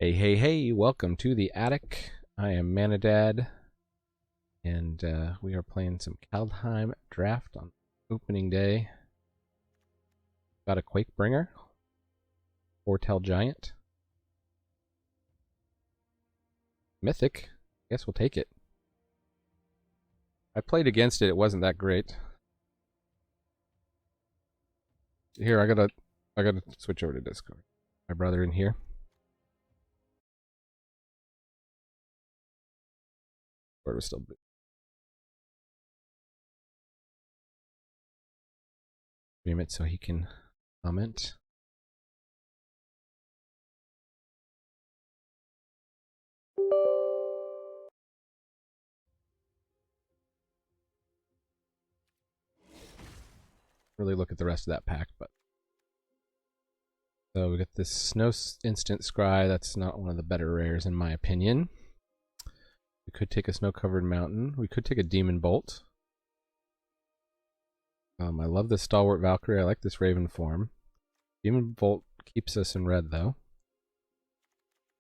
Hey, hey, hey, welcome to the attic. I am Manadad, and we are playing some Kaldheim draft on opening day. Got a Quakebringer, Foretell Giant, Mythic. I guess we'll take it. I played against it, it wasn't that great. Here, I gotta switch over to Discord. My brother in here. Or still stream it so he can comment. Really look at the rest of that pack, but so we got this Snow Instant Scry. That's not one of the better rares in my opinion. We could take a snow-covered mountain. We could take a Demon Bolt. I love this Stalwart Valkyrie. I like this Raven form. Demon Bolt keeps us in red, though.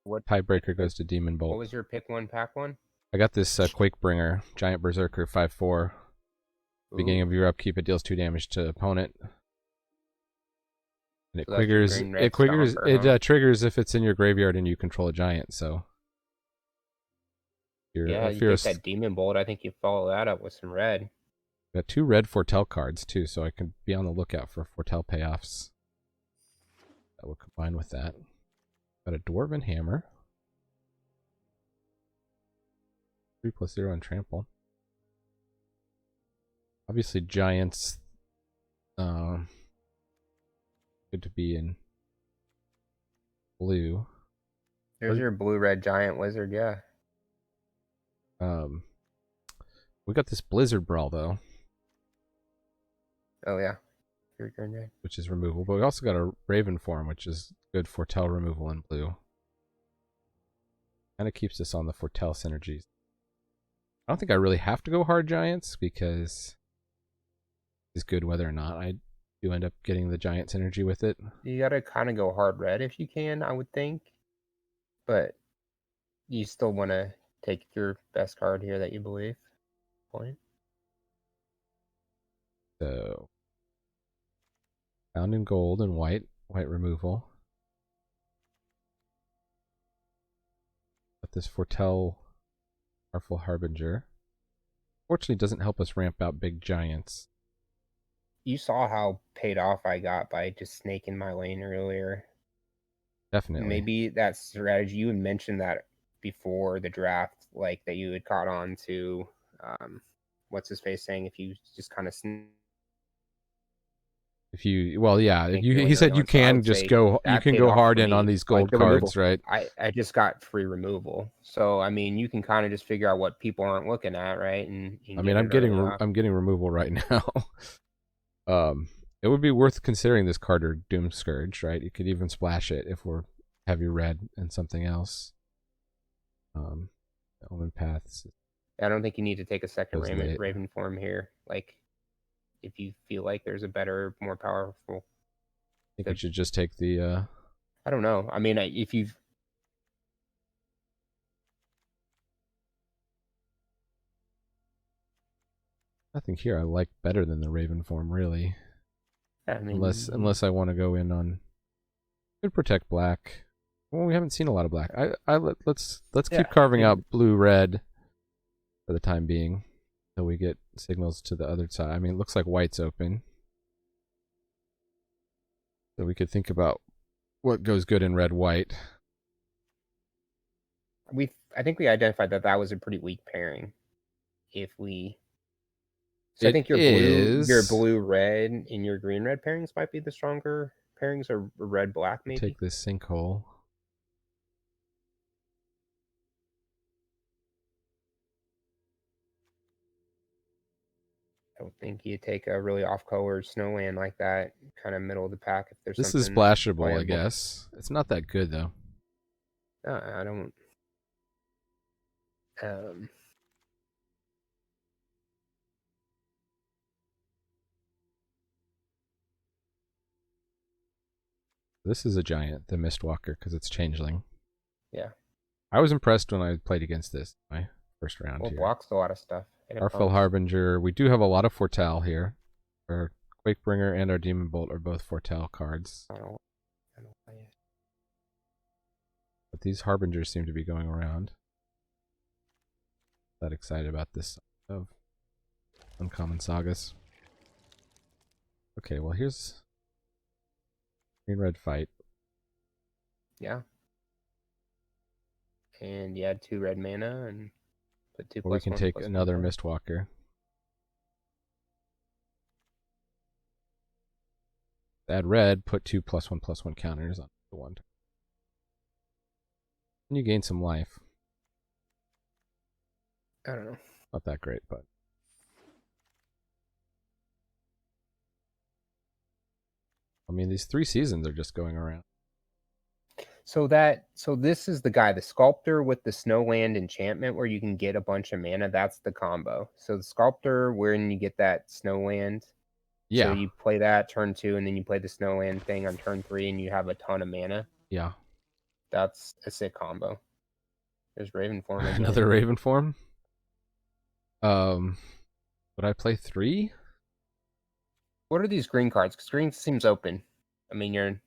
What tiebreaker goes to Demon Bolt? What was your pick one, pack one? I got this Quakebringer, Giant Berserker, 5/4. Beginning of your upkeep, it deals 2 damage to opponent. And it triggers. It triggers if it's in your graveyard and you control a giant. So. Yeah, you take that Demon Bolt. I think you follow that up with some red. Got 2 red Foretell cards too, so I can be on the lookout for Foretell payoffs. That will combine with that. Got a Dwarven Hammer. 3+0 on trample. Obviously, giants. Good to be in blue. There's your blue-red giant wizard, yeah. We got this Blizzard Brawl though. Oh yeah, which is removal. But we also got a Raven form, which is good Foretell removal in blue. Kind of keeps us on the Foretell synergies. I don't think I really have to go hard giants because it's good whether or not I do end up getting the giant synergy with it. You gotta kind of go hard red if you can, I would think, but you still want to take your best card here that you believe. Point. So, found in gold and white removal. Got this Foretell Powerful Harbinger. Fortunately, doesn't help us ramp out big giants. You saw how paid off I got by just snaking my lane earlier. Definitely. Maybe that strategy, you had mentioned that before the draft, like that you had caught on to, what's his face saying, if you just kind of he said you can just go, you can go hard in on these gold cards, right? I just got free removal, so I mean, you can kind of just figure out what people aren't looking at, right? And I mean, I'm getting removal right now. It would be worth considering this card or Doom Scourge, right? You could even splash it if we're heavy red and something else. Omen Paths. I don't think you need to take a second Raven form here. Like, if you feel like there's a better, more powerful. I think we should just take the. I don't know. I mean, if you've. Nothing here I like better than the Raven form, really. I mean, unless I want to go in on. Could protect black. Well, we haven't seen a lot of black. Let's keep carving out blue red for the time being, until we get signals to the other side. I mean, it looks like white's open, so we could think about what goes good in red white. I think we identified that was a pretty weak pairing. If we. So I think your blue red and your green red pairings might be the stronger pairings, or red black maybe. Take this sinkhole. I don't think you take a really off-color snowland like that, kind of middle of the pack. If there's this is splashable, playable. I guess it's not that good though. I don't. This is a giant, the Mistwalker, because it's changeling. Yeah. I was impressed when I played against this my first round Well, here. blocks a lot of stuff. Artful Harbinger. We do have a lot of Foretell here. Our Quakebringer and our Demon Bolt are both Foretell cards. I don't But these Harbingers seem to be going around. Not excited about this of Uncommon Sagas. Okay, well here's green-red fight. Yeah. And you add 2 red mana and put 2 Or we plus can 1 take plus another 1. Mistwalker. Add red, put 2 +1/+1 counters on the one. And you gain some life. I don't know. Not that great, but. I mean, these 3 seasons are just going around. So this is the guy, the Sculptor with the Snowland enchantment where you can get a bunch of mana. That's the combo. So the Sculptor, wherein you get that Snowland. Yeah. So you play that turn 2, and then you play the Snowland thing on turn 3, and you have a ton of mana. Yeah. That's a sick combo. There's Raven form again. Another Raven form. Would I play 3? What are these green cards? Because green seems open. I mean, you're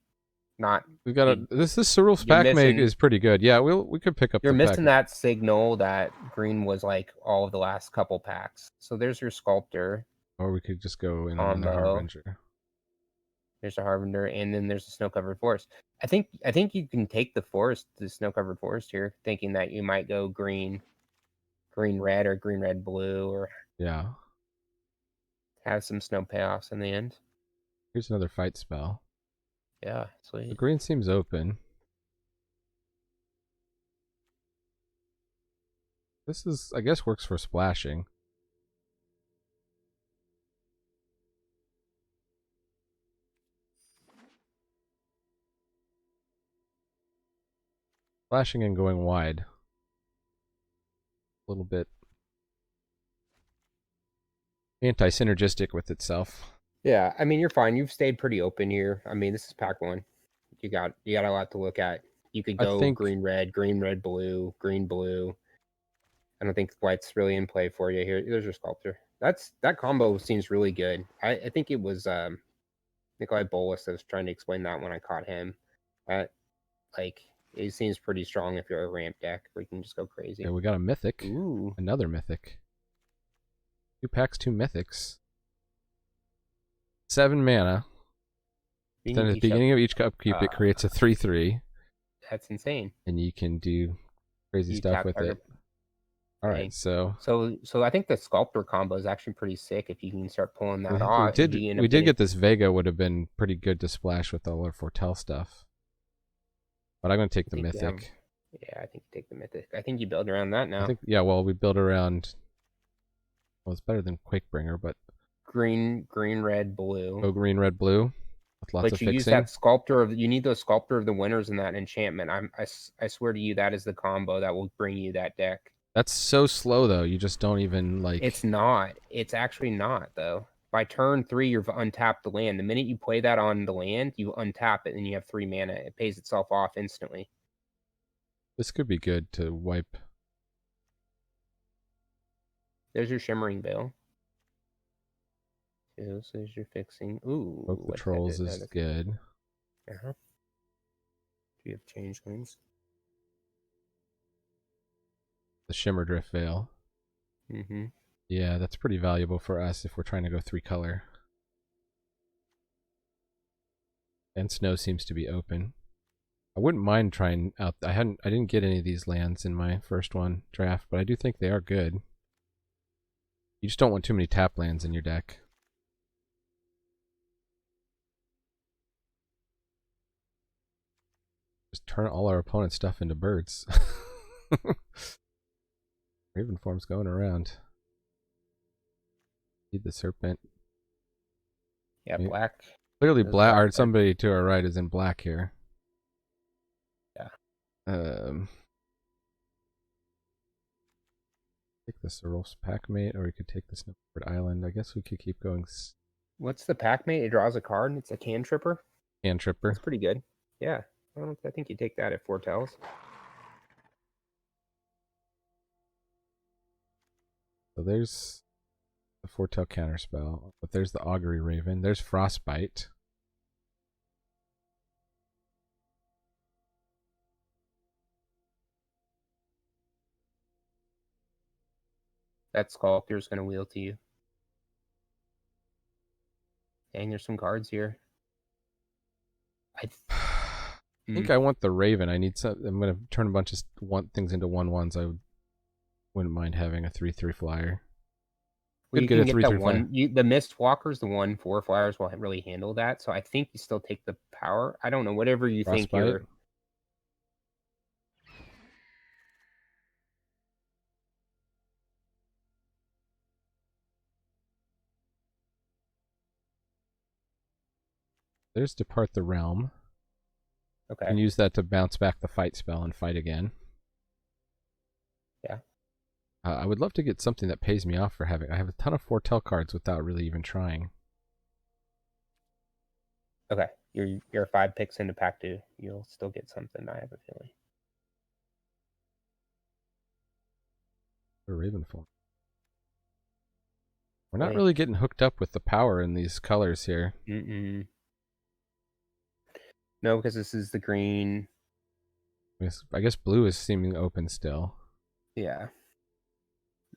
not. We've got this Cyril's pack make is pretty good. Yeah, we could pick up. You're missing that signal that green was like all of the last couple packs. So there's your Sculptor. Or we could just go in on the Harbinger. There's a Harbinger, and then there's a snow-covered forest. I think you can take the snow-covered forest here, thinking that you might go green red, or green red blue, or have some snow payoffs in the end. Here's another fight spell. Yeah, sweet. The green seems open. This is, I guess, works for splashing. Splashing and going wide. A little bit anti-synergistic with itself. Yeah, I mean, you're fine. You've stayed pretty open here. I mean, this is pack 1. You got a lot to look at. You could go green red blue, green blue. I don't think white's really in play for you here. There's your Sculptor. That combo seems really good. I think it was Nikolai Bolas that was trying to explain that when I caught him. It seems pretty strong if you're a ramp deck where you can just go crazy. Yeah, we got a mythic. Ooh. Another mythic. 2 packs, 2 mythics. 7 mana. Then at the beginning of each upkeep, it creates a 3/3. That's insane. And you can do crazy stuff with it. All right, so I think the Sculptor combo is actually pretty sick if you can start pulling that off. We did get this Vega, would have been pretty good to splash with all our Foretell stuff. But I'm going to take the mythic. Yeah, I think you take the mythic. I think you build around that now. Well, we build around. Well, it's better than Quakebringer, but green, red, blue. Oh, green, red, blue. With lots of fixing. Use that Sculptor you need those Sculptor of the Winners in that enchantment. I swear to you, that is the combo that will bring you that deck. That's so slow though. You just don't even like. It's not. It's actually not though. By turn 3, you've untapped the land. The minute you play that on the land, you untap it and you have 3 mana. It pays itself off instantly. This could be good to wipe. There's your Shimmering Veil. This is your fixing. Ooh. Poke the Trolls is good. Uh-huh. Do you have changelings? The Shimmerdrift Veil. Mm-hmm. Yeah, that's pretty valuable for us if we're trying to go 3 color. And snow seems to be open. I wouldn't mind trying out. I didn't get any of these lands in my first draft, but I do think they are good. You just don't want too many tap lands in your deck. Just turn all our opponent's stuff into birds. Raven form's going around. Need the Serpent. Yeah, black. Clearly black, or somebody to our right is in black here. Yeah. Take the Cyril's Packmate, or we could take the Snowbird Island. I guess we could keep going. What's the Packmate? It draws a card, and it's a Cantripper. Cantripper. It's pretty good. Yeah. I think you take that at Foretells. So there's the Foretell counterspell, but there's the Augury Raven. There's Frostbite. That Sculptor's going to wheel to you. Dang, there's some cards here. I think I want the Raven. I need some. I'm going to turn a bunch of things into 1/1s. I wouldn't mind having a 3/3 flyer. Well, you can get that one. The Mist Walker's the 1/4 flyers will really handle that. So I think you still take the power. I don't know. Whatever you think you're. There's Depart the Realm. Okay. You can use that to bounce back the fight spell and fight again. Yeah. I would love to get something that pays me off for having. I have a ton of Foretell cards without really even trying. Okay. You're 5 picks into pack 2. You'll still get something, I have a feeling. The Raven form. We're not really getting hooked up with the power in these colors here. No, because this is the green. I guess blue is seeming open still. Yeah.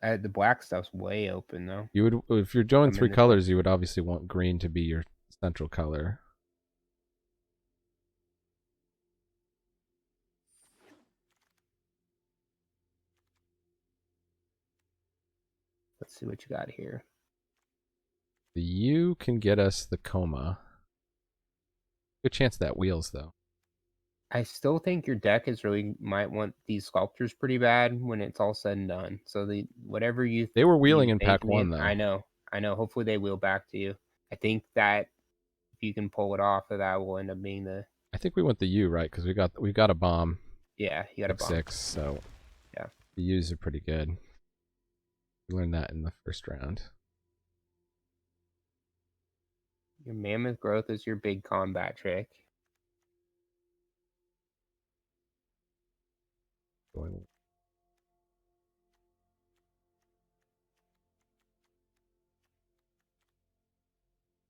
The black stuff's way open though. You would, if you're doing 3 colors, you would obviously want green to be your central color. Let's see what you got here. The U can get us the Koma. Good chance that wheels though. I still think your deck is really might want these Sculptors pretty bad when it's all said and done. So whatever you they were wheeling in pack 1 though. I know. Hopefully they wheel back to you. I think that if you can pull it off, that will end up being the. I think we went the U, right? Because we've got a bomb. Yeah, you got a bomb. 6, so yeah, the U's are pretty good. We learned that in the first round. Your Mammoth Growth is your big combat trick.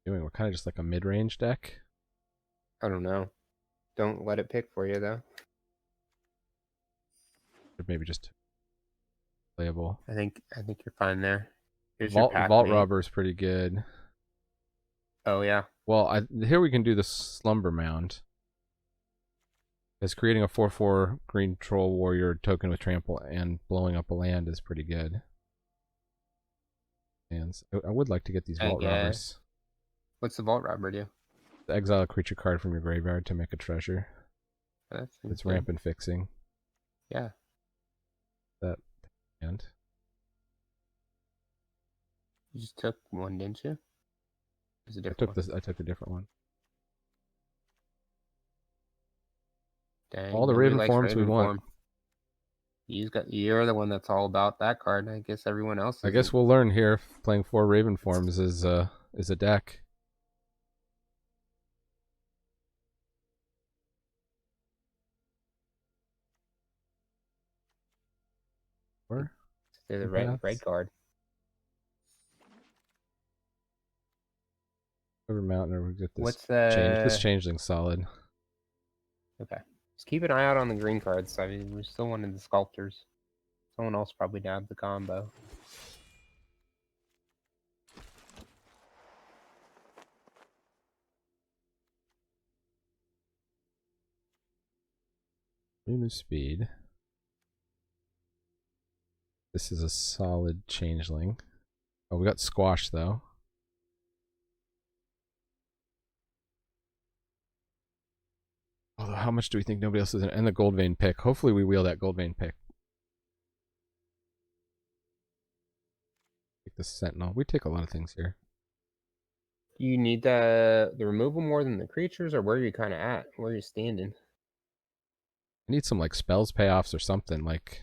We're kind of just like a mid-range deck. I don't know. Don't let it pick for you though. Or maybe just playable. I think you're fine there. Here's Vault Robber is pretty good. Oh yeah. Well, here we can do the Slumber Mound. Because creating a 4/4 green troll warrior token with trample and blowing up a land is pretty good. And I would like to get these Vault Robbers. What's the Vault Robber do? Exile a creature card from your graveyard to make a treasure. It's rampant fixing. Yeah. That and you just took one, didn't you? I took a different one. Dang, all the Raven forms we want. You're the one that's all about that card. I guess everyone else. I guess we'll learn here. Playing 4 Raven forms is a deck. They're the red card. River Mountain, we get this. What's the this changeling solid? Okay, just keep an eye out on the green cards. I mean, we're still wanting the Sculptors. Someone else probably nabbed the combo. Rune of Speed. This is a solid changeling. Oh, we got Squash though. Although, how much do we think nobody else is in? And the Gold Vein pick. Hopefully, we wheel that Gold Vein pick. Take the Sentinel. We take a lot of things here. You need the removal more than the creatures, or where are you kind of at? Where are you standing? I need some like spells payoffs or something. Like,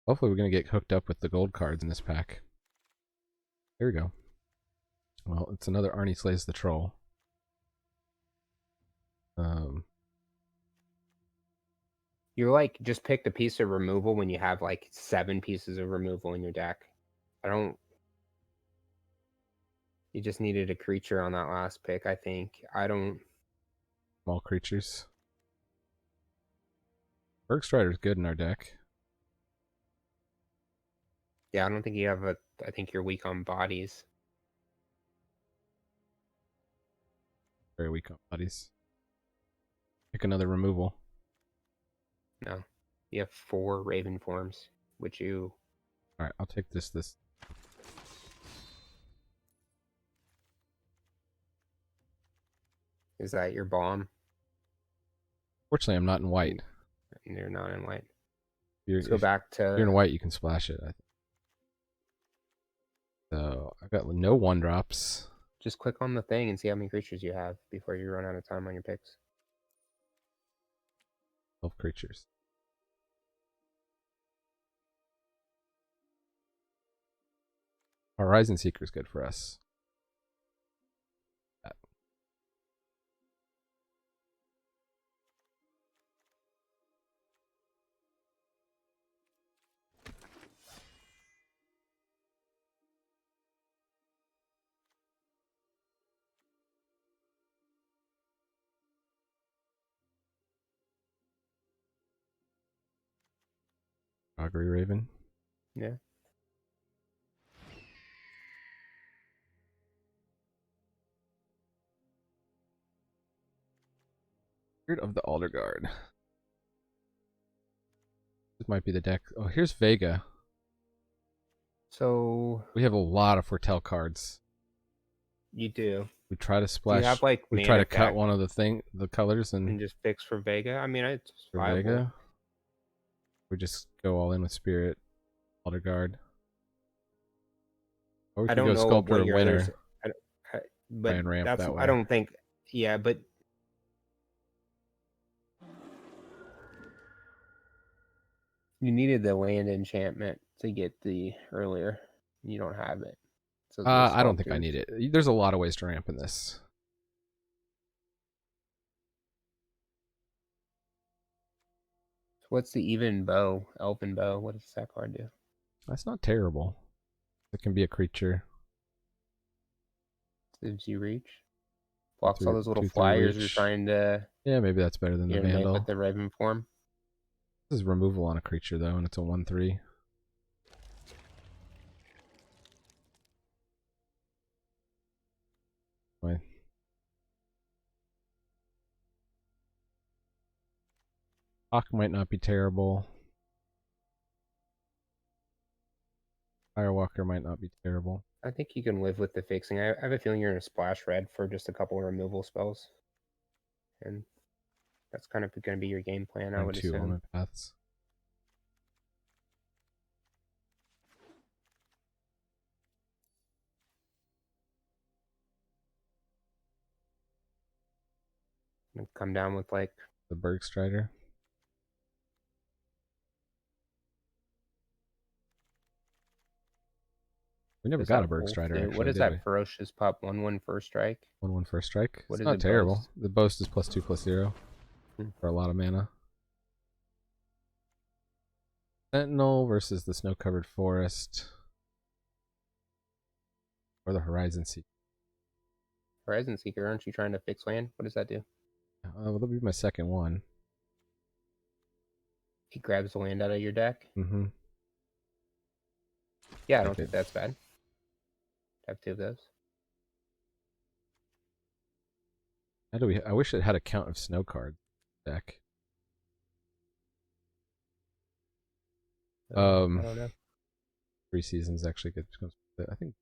hopefully, we're gonna get hooked up with the gold cards in this pack. Here we go. Well, it's another Arnie Slays the Troll. You're like, just pick the piece of removal when you have like 7 pieces of removal in your deck. I don't. You just needed a creature on that last pick, I think. I don't. Small creatures. Bergstrider's good in our deck. Yeah, I don't think you have a. I think you're weak on bodies. Very weak on bodies. Pick another removal. No. You have 4 Raven forms, which you. Alright, I'll take this. Is that your bomb? Fortunately, I'm not in white. You're not in white. Let's go back to. If you're in white, you can splash it, I think. So, I've got no 1-drops. Just click on the thing and see how many creatures you have before you run out of time on your picks. 12 creatures. Horizon Seeker is good for us. Augury Raven. Yeah. Spirit of the Alder Guard. This might be the deck. Oh, here's Vega. So we have a lot of Foretell cards. You do. We try to splash. Do you have like we try to cut one of the colors and just fix for Vega. I mean, it's for viable. Vega. We just go all in with Spirit, Alder Guard. Or we I could don't go know Sculptor what your Winner. others, but and ramp that's that way. I don't think. Yeah, but you needed the land enchantment to get the earlier. You don't have it. So I don't think I need it. There's a lot of ways to ramp in this. What's the even bow? Elven bow. What does that card do? That's not terrible. It can be a creature. Gives you reach. Blocks all those little 2/3 flyers reach. you're trying to. Yeah, maybe that's better than the Vandal. With the Raven form. This is removal on a creature though, and it's a 1/3. Anyway. Hawk might not be terrible. Firewalker might not be terrible. I think you can live with the fixing. I have a feeling you're going to splash red for just a couple of removal spells. And that's kind of going to be your game plan, I would 2 assume. Element Paths. And come down with like the Bergstrider. We never got a Bergstrider, actually. What is that ferocious pup? 1/1 first strike? 1/1 first strike? What it's is not it terrible. boast? The boast is +2/+0 for a lot of mana. Sentinel versus the Snow-Covered Forest. Or the Horizon Seeker. Horizon Seeker, aren't you trying to fix land? What does that do? Well, that'll be my second one. He grabs the land out of your deck? Mm-hmm. Yeah, I don't think that's bad. Have 2 of those. How do we? I wish it had a count of snow card deck. I don't know. 3 seasons actually good. I think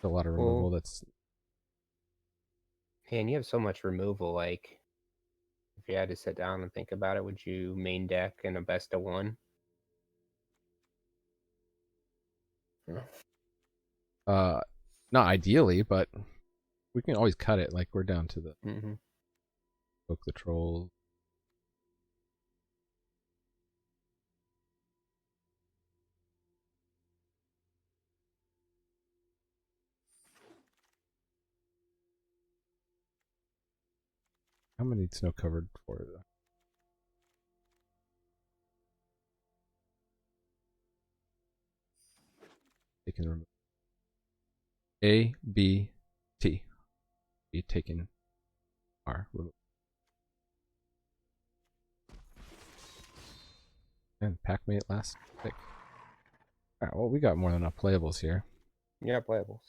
a lot of removal. That's. Man, you have so much removal. Like, if you had to sit down and think about it, would you main deck in a best of 1? Not ideally, but we can always cut it. Like we're down to the Poke the Troll. How many snow covered for it? taken removed. A, B, T. B taken R removed. And Packmate last pick. Alright, well, we got more than enough playables here. Yeah, playables.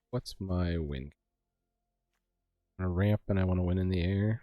What's my win? I want to ramp and I want to win in the air.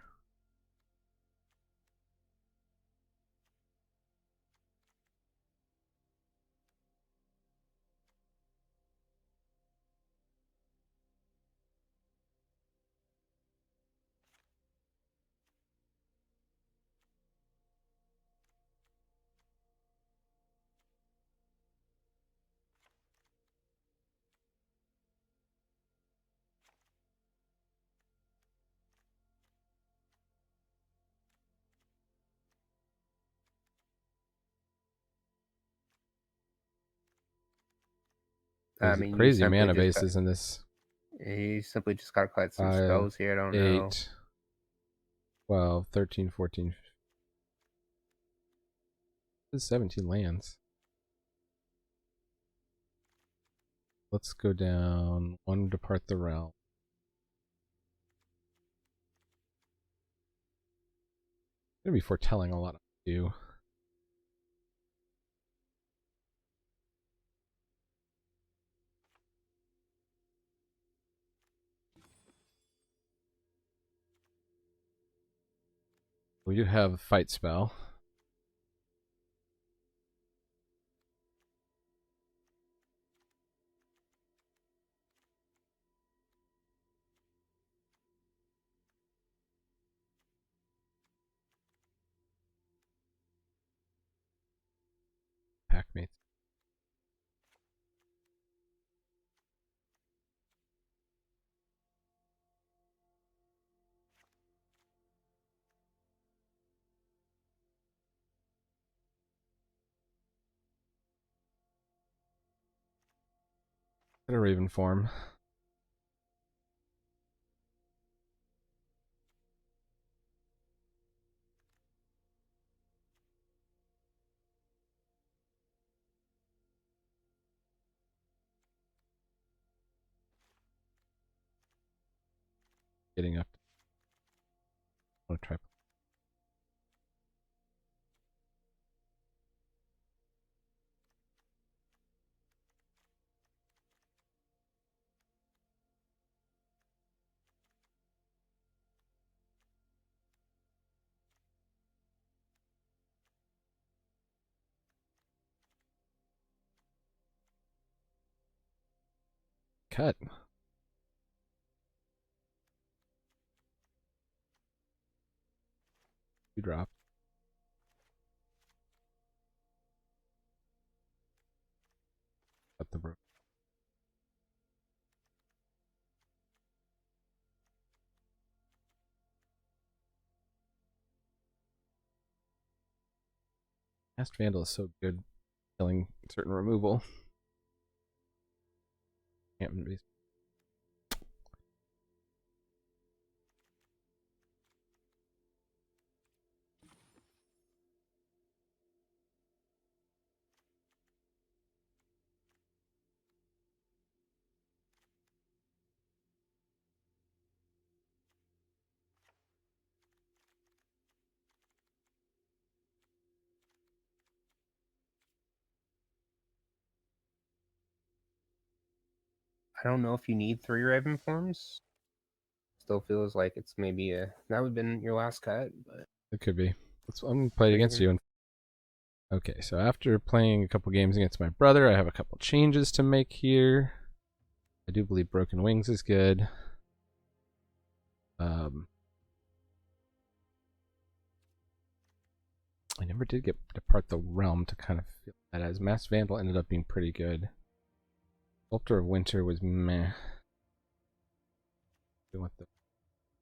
I mean, crazy mana bases in this. He simply just got to collect some 5, spells here. I don't 8, know. 12, 13, 14. This is 17 lands. Let's go down. 1, depart the realm. I'm gonna be foretelling a lot of you. We do have fight spell. Packmates. A Raven form. Getting up. I want to try. Cut. You drop. Cut the brook. Masked Vandal is so good killing certain removal. Encampment base. I don't know if you need 3 Raven forms. Still feels like it's maybe that would have been your last cut, but it could be. I'm gonna play it against you. Okay, so after playing a couple games against my brother, I have a couple changes to make here. I do believe Broken Wings is good. I never did get Depart the Realm to kind of feel that, as Masked Vandal ended up being pretty good. Sculptor of Winter was meh. What the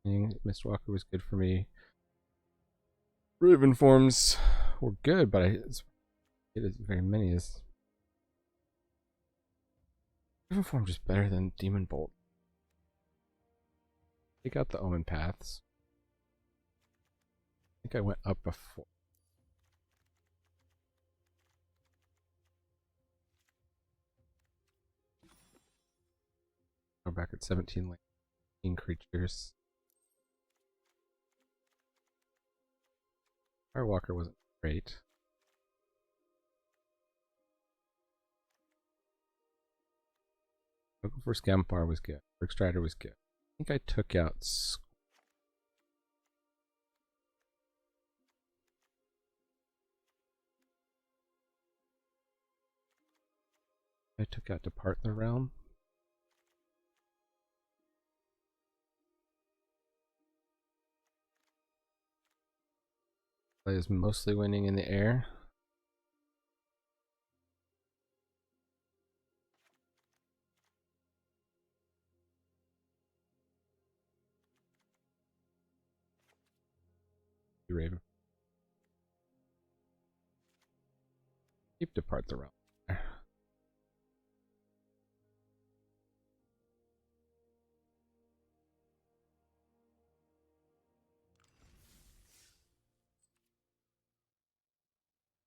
thing? Mistwalker was good for me. Raven forms were good, but I feel get as very many as. River Form just better than Demon Bolt. Take out the Omen Paths. I think I went up before. Go back at 17 creatures. Firewalker wasn't great. Local for Scampar was good. Brick Strider was good. I think I took out. I took out Depart the Realm. Play is mostly winning in the air. Raven. Keep Depart the Realm.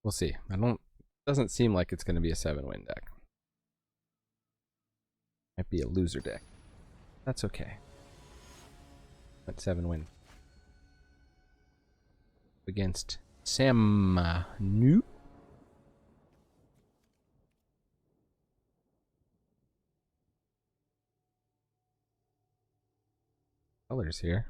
We'll see. Doesn't seem like it's going to be a 7-win deck. Might be a loser deck. That's okay. But 7-win. Against Sam New. Colors here.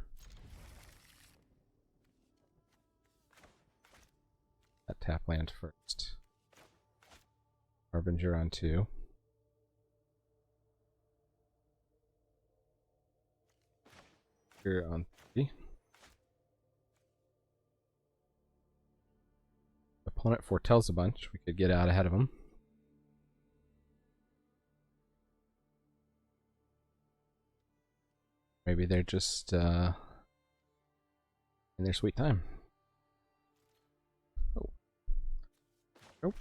That tap land first. Harbinger on 2. Here on 3. Opponent foretells a bunch. We could get out ahead of them. Maybe they're just in their sweet time. Oh. Nope.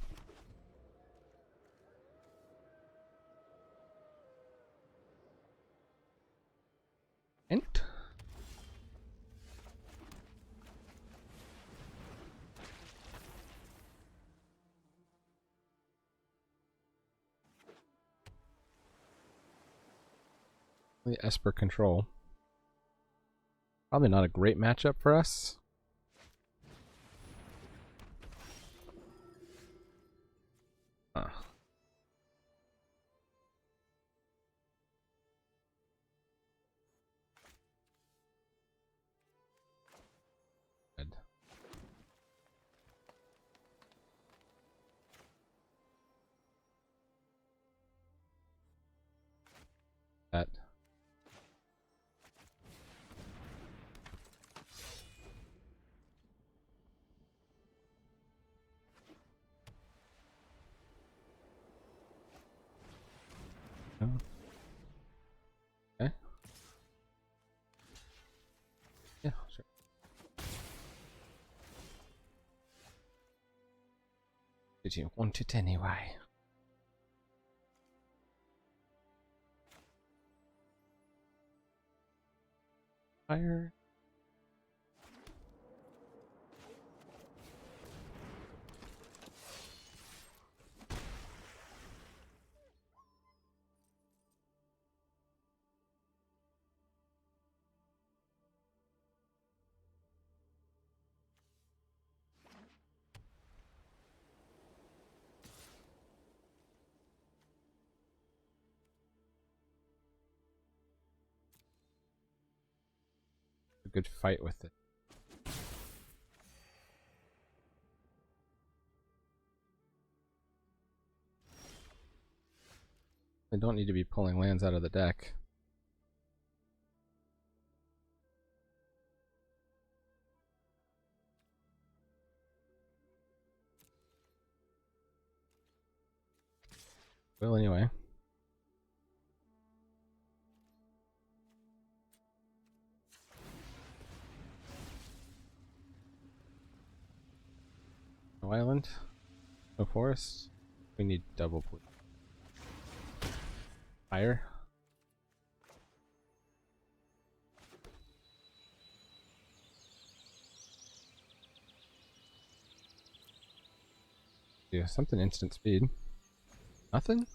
And the Esper control. Probably not a great matchup for us. Good. That. Okay. Yeah, sure. Did you want it anyway? Fire. A good fight with it. They don't need to be pulling lands out of the deck. Well, anyway. No island. No forest. We need double blue. Fire. Yeah, something instant speed. Nothing?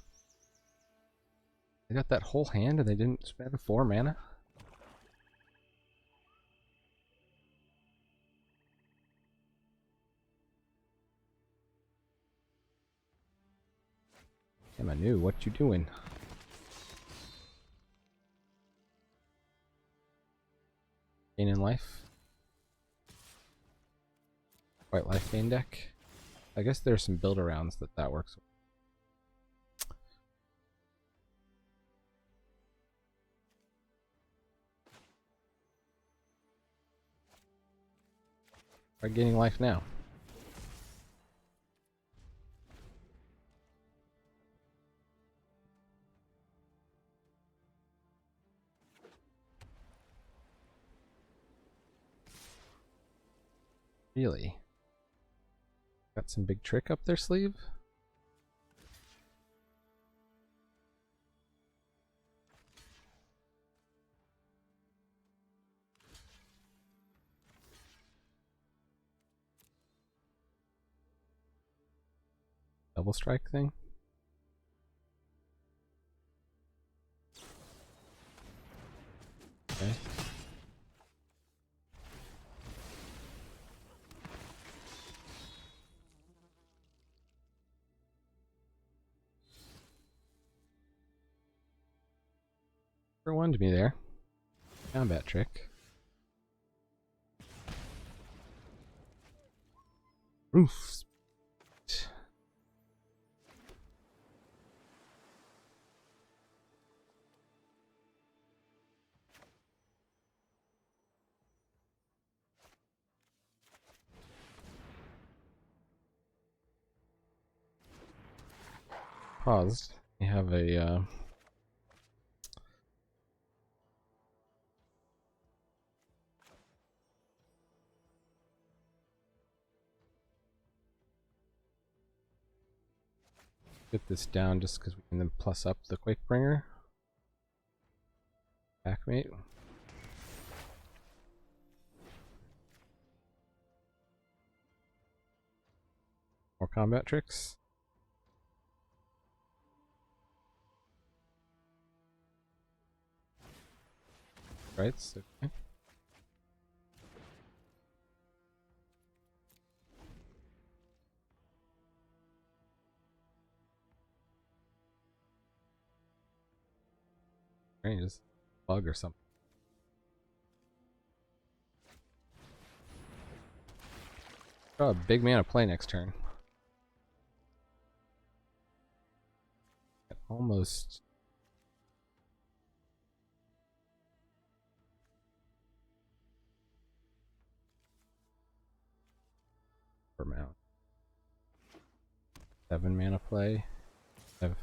They got that whole hand and they didn't spend 4 mana? Damn, I knew. What you doing? Gaining life. White life gain deck. I guess there's some build arounds that works with. Try gaining life now. Really? Got some big trick up their sleeve? Double strike thing? Okay. Warned me there. Combat trick. Roofs. Paused. We have a get this down just because we can then plus up the Quakebringer. Backmate. More combat tricks. Right, so, okay. Right, just bug or something. Draw a big mana play next turn. Almost. Amount. 7 mana play. Have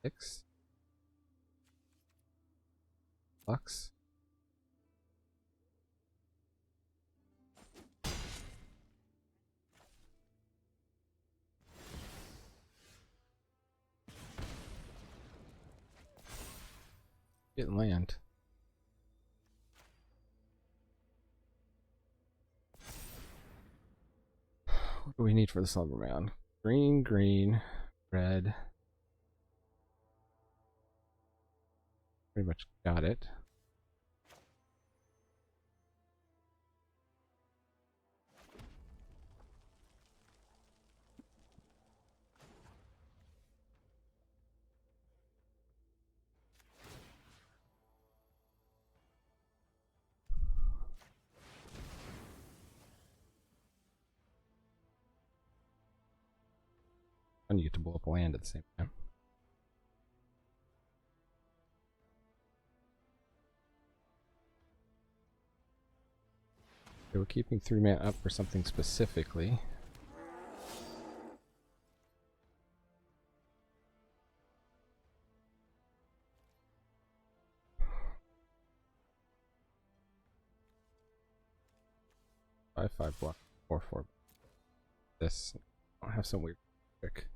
6 bucks. Getting land. What do we need for the slumber mound? Green, green, red. Pretty much got it. And you get to blow up land at the same time. Okay, we're keeping 3 mana up for something specifically. Five block, 4/4. This I don't have some weird trick.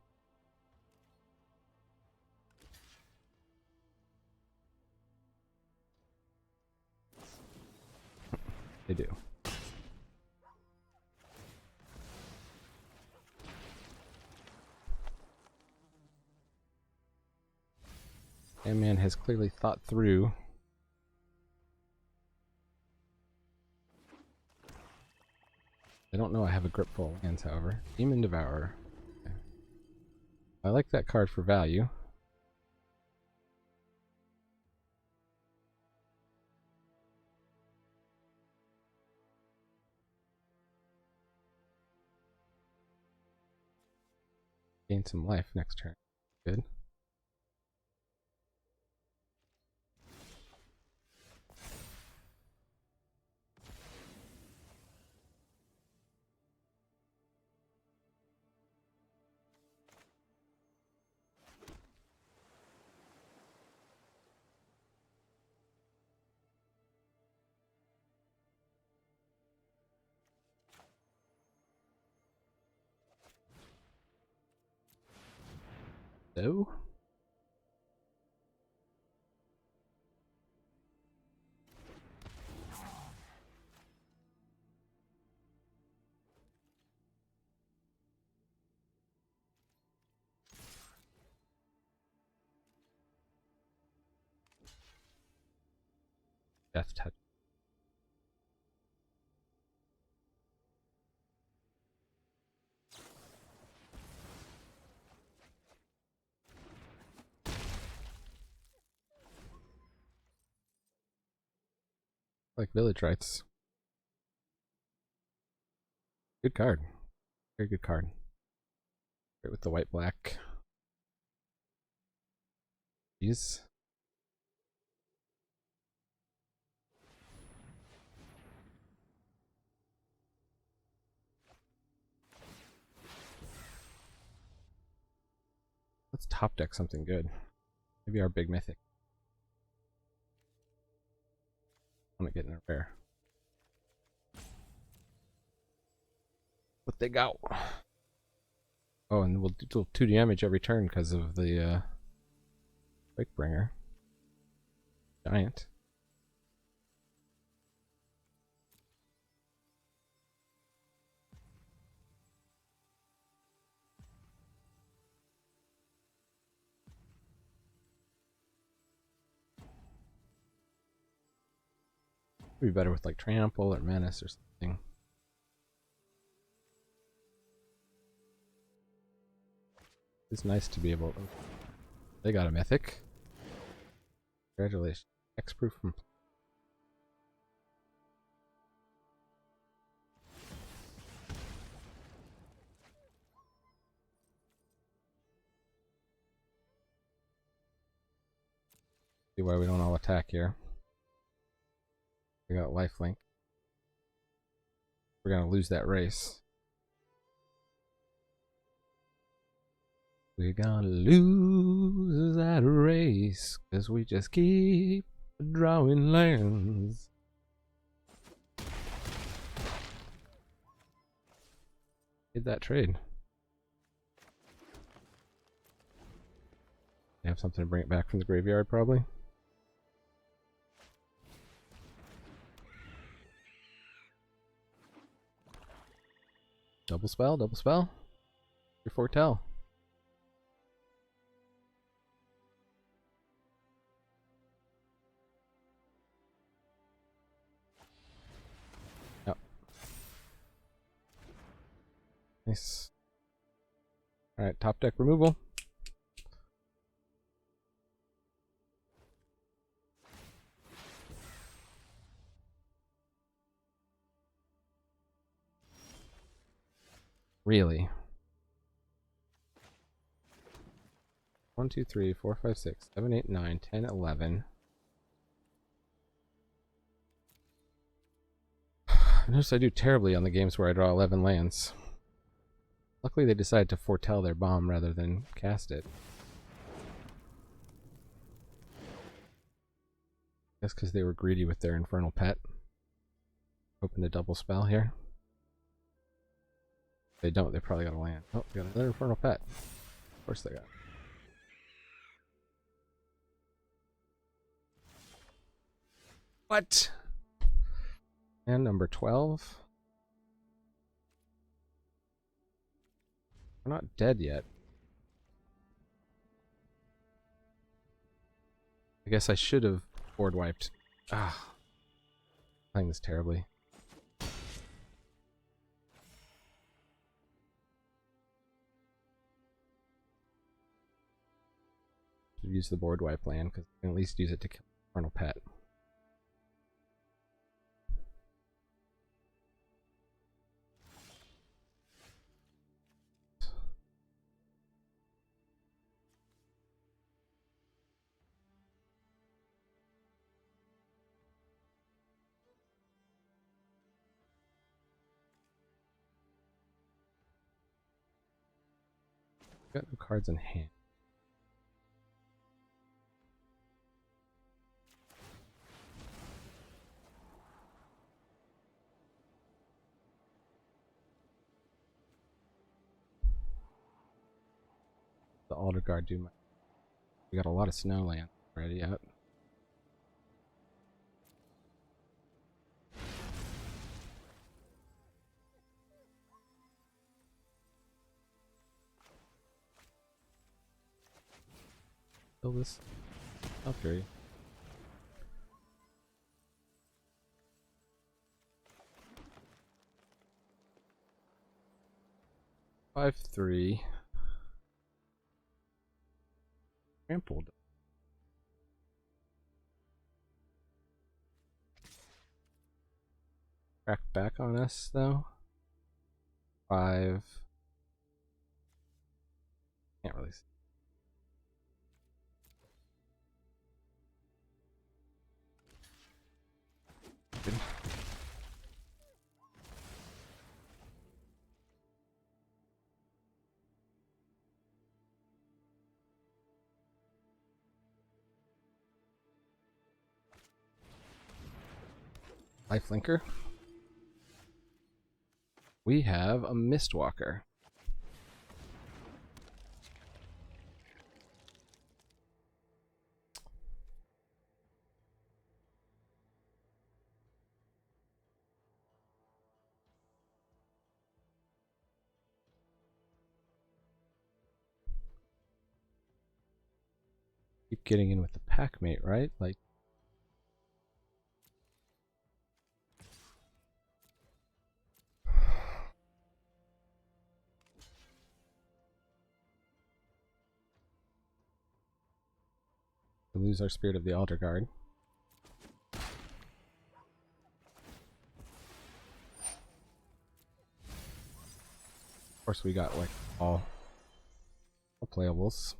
They do. Man has clearly thought through. I don't know I have a grip full of lands, however. Demon Devourer. Okay. I like that card for value. Gain some life next turn. Good. So Death Touch. Like Village Rites. Good card. Very good card. Great with the white black. Jeez. Let's top deck something good. Maybe our big mythic. I want to get in a rare. What they got? Oh, and we'll do 2 damage every turn because of the Wakebringer. Giant. Be better with like Trample or Menace or something. It's nice to be able to... They got a mythic. Congratulations. X-proof from... See why we don't all attack here. We got lifelink. We're gonna lose that race. We're gonna lose that race because we just keep drawing lands. Did that trade? They have something to bring it back from the graveyard, probably. Double spell, double spell. Your foretell. Yep. Nice. Alright, top deck removal. Really? 1, 2, 3, 4, 5, 6, 7, 8, 9, 10, 11. Notice I do terribly on the games where I draw 11 lands. Luckily they decided to foretell their bomb rather than cast it. I guess because they were greedy with their Infernal Pet. Hoping to double spell here. If they don't, they probably got a land. Oh, we got another Infernal Pet. Of course they got. What? And number 12. We're not dead yet. I guess I should have board wiped. Ah. Playing this terribly. Should use the board wipe land because I can at least use it to kill Infernal Pet. Got no cards in hand. The Altar Guard do my. We got a lot of snow land already out. Kill this Valkyrie. Five, 3. Trampled. Crack back on us though. 5. Can't really see. Good. Lifelinker. We have a Mistwalker. Keep getting in with the packmate, right? Like. We lose our Spirit of the Altar Guard. Of course, we got like all playables.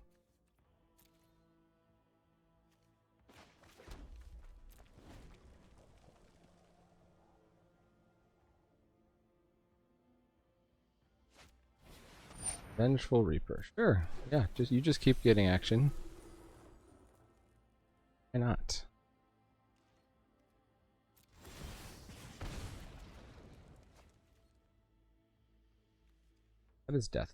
Vengeful Reaper. Sure. Yeah, you just keep getting action. Why not? That is death.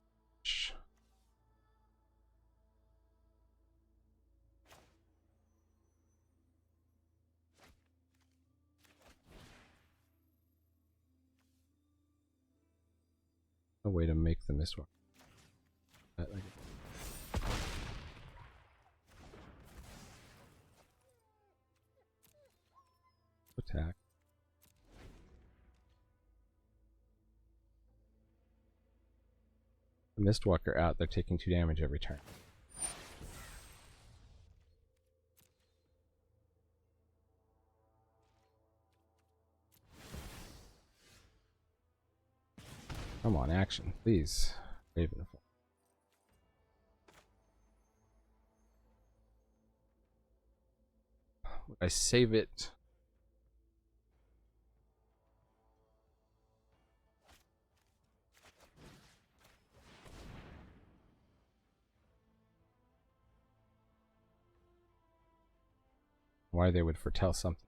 A way to make the Mistwalker. Attack. The Mistwalker out, they're taking 2 damage every turn. Come on, action, please. Ravenfall. Would I save it? Why they would foretell something.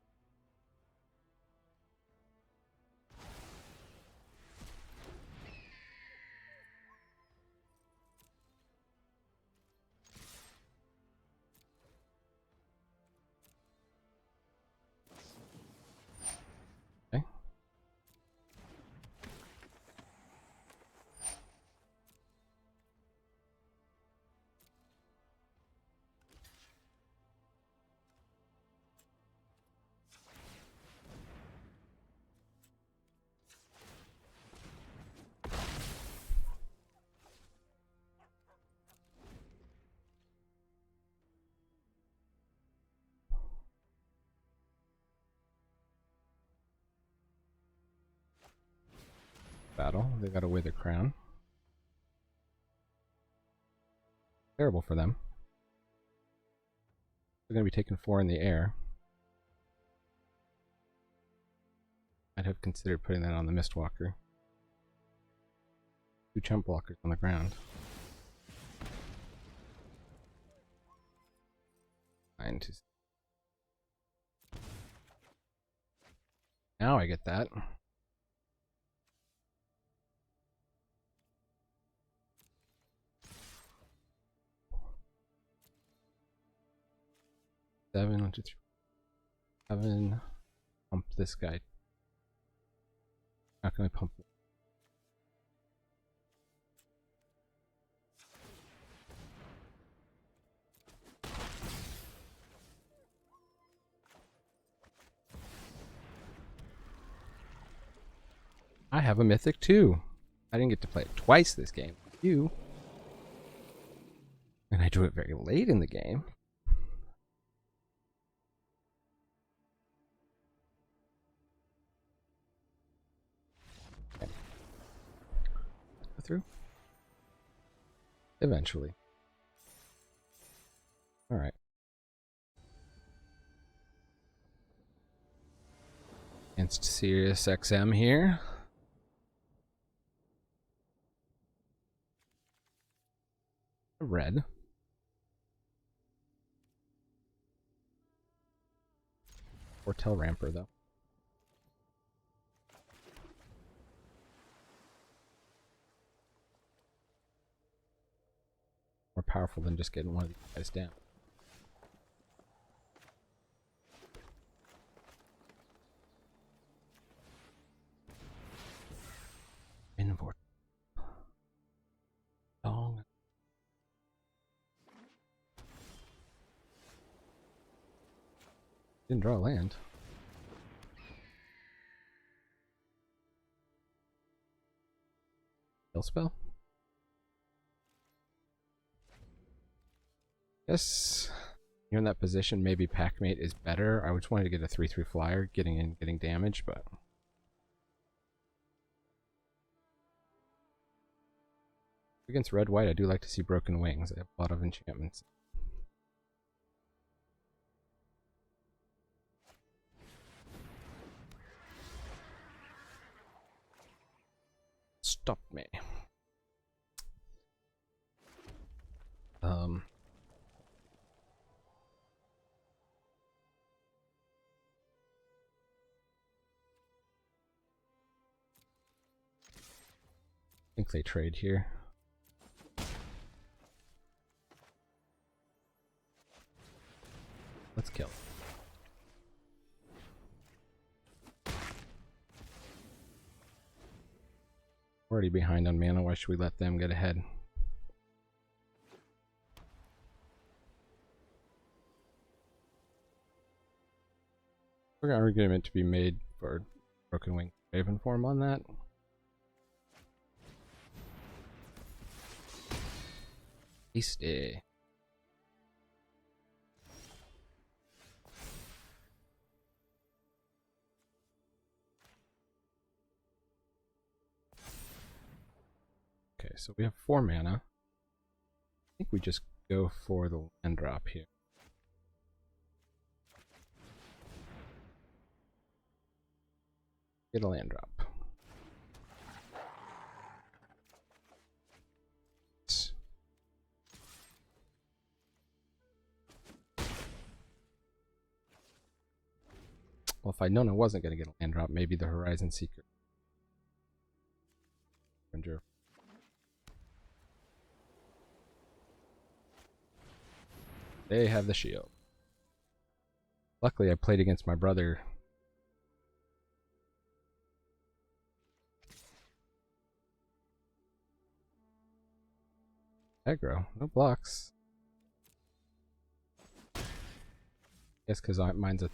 battle. They got away their crown. Terrible for them. They're going to be taking 4 in the air. I'd have considered putting that on the Mistwalker. 2 chump blockers on the ground. Now I get that. Seven, 1, 2, 3, 7. Pump this guy. How can I pump it? I have a mythic too. I didn't get to play it twice this game. You. And I drew it very late in the game. Okay. Go through. Eventually. Alright. Against Sirius XM here. Red. Foretell Ramper, though. More powerful than just getting one of these guys down. Invort. Long. Didn't draw a land. Kill spell? Yes. You're in that position, maybe Packmate is better. I just wanted to get a 3/3 flyer, getting in, getting damage, but against red-white, I do like to see Broken Wings. I have a lot of enchantments. Stop me. I think they trade here. Let's kill. Already behind on mana, why should we let them get ahead? We're got an argument to be made for Broken Wing Raven form on that. Tasty. Okay, so we have 4 mana. I think we just go for the land drop here. Get a land drop. Well, if I'd known I wasn't going to get a land drop, maybe the Horizon Seeker. Ranger. They have the shield. Luckily, I played against my brother. Aggro, no blocks. Guess because mine's a.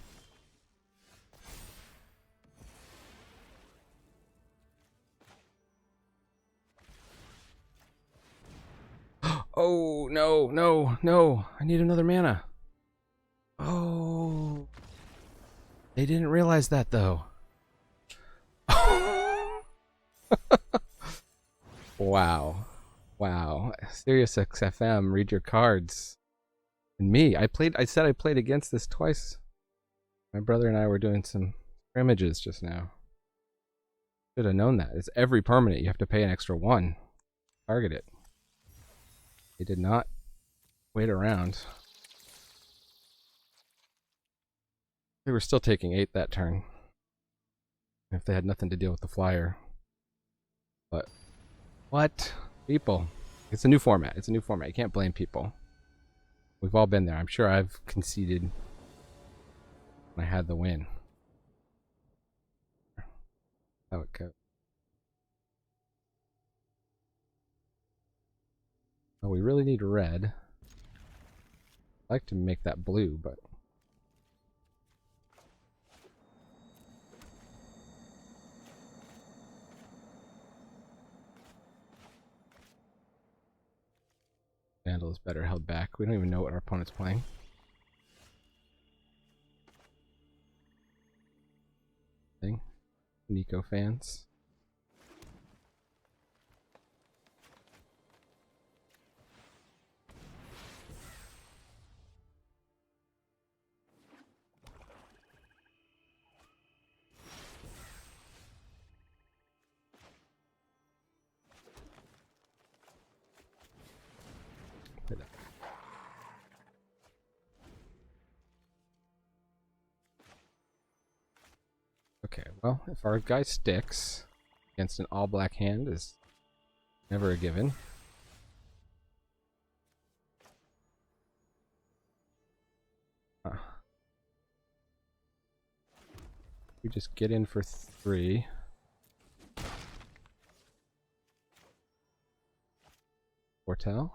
Oh, no, no, no. I need another mana. Oh. They didn't realize that, though. Wow. Wow. Sirius XFM, read your cards. And me, I said I played against this twice. My brother and I were doing some scrimmages just now. Should have known that. It's every permanent. You have to pay an extra 1. Target it. They did not wait around. They were still taking 8 that turn. If they had nothing to deal with the flyer. But what? People. It's a new format. It's a new format. You can't blame people. We've all been there. I'm sure I've conceded when I had the win. How it goes. Oh, we really need red. I'd like to make that blue, but Vandal is better held back. We don't even know what our opponent's playing. Nico fans. Okay, well, if our guy sticks against an all-black hand is never a given. We just get in for 3. Foretell.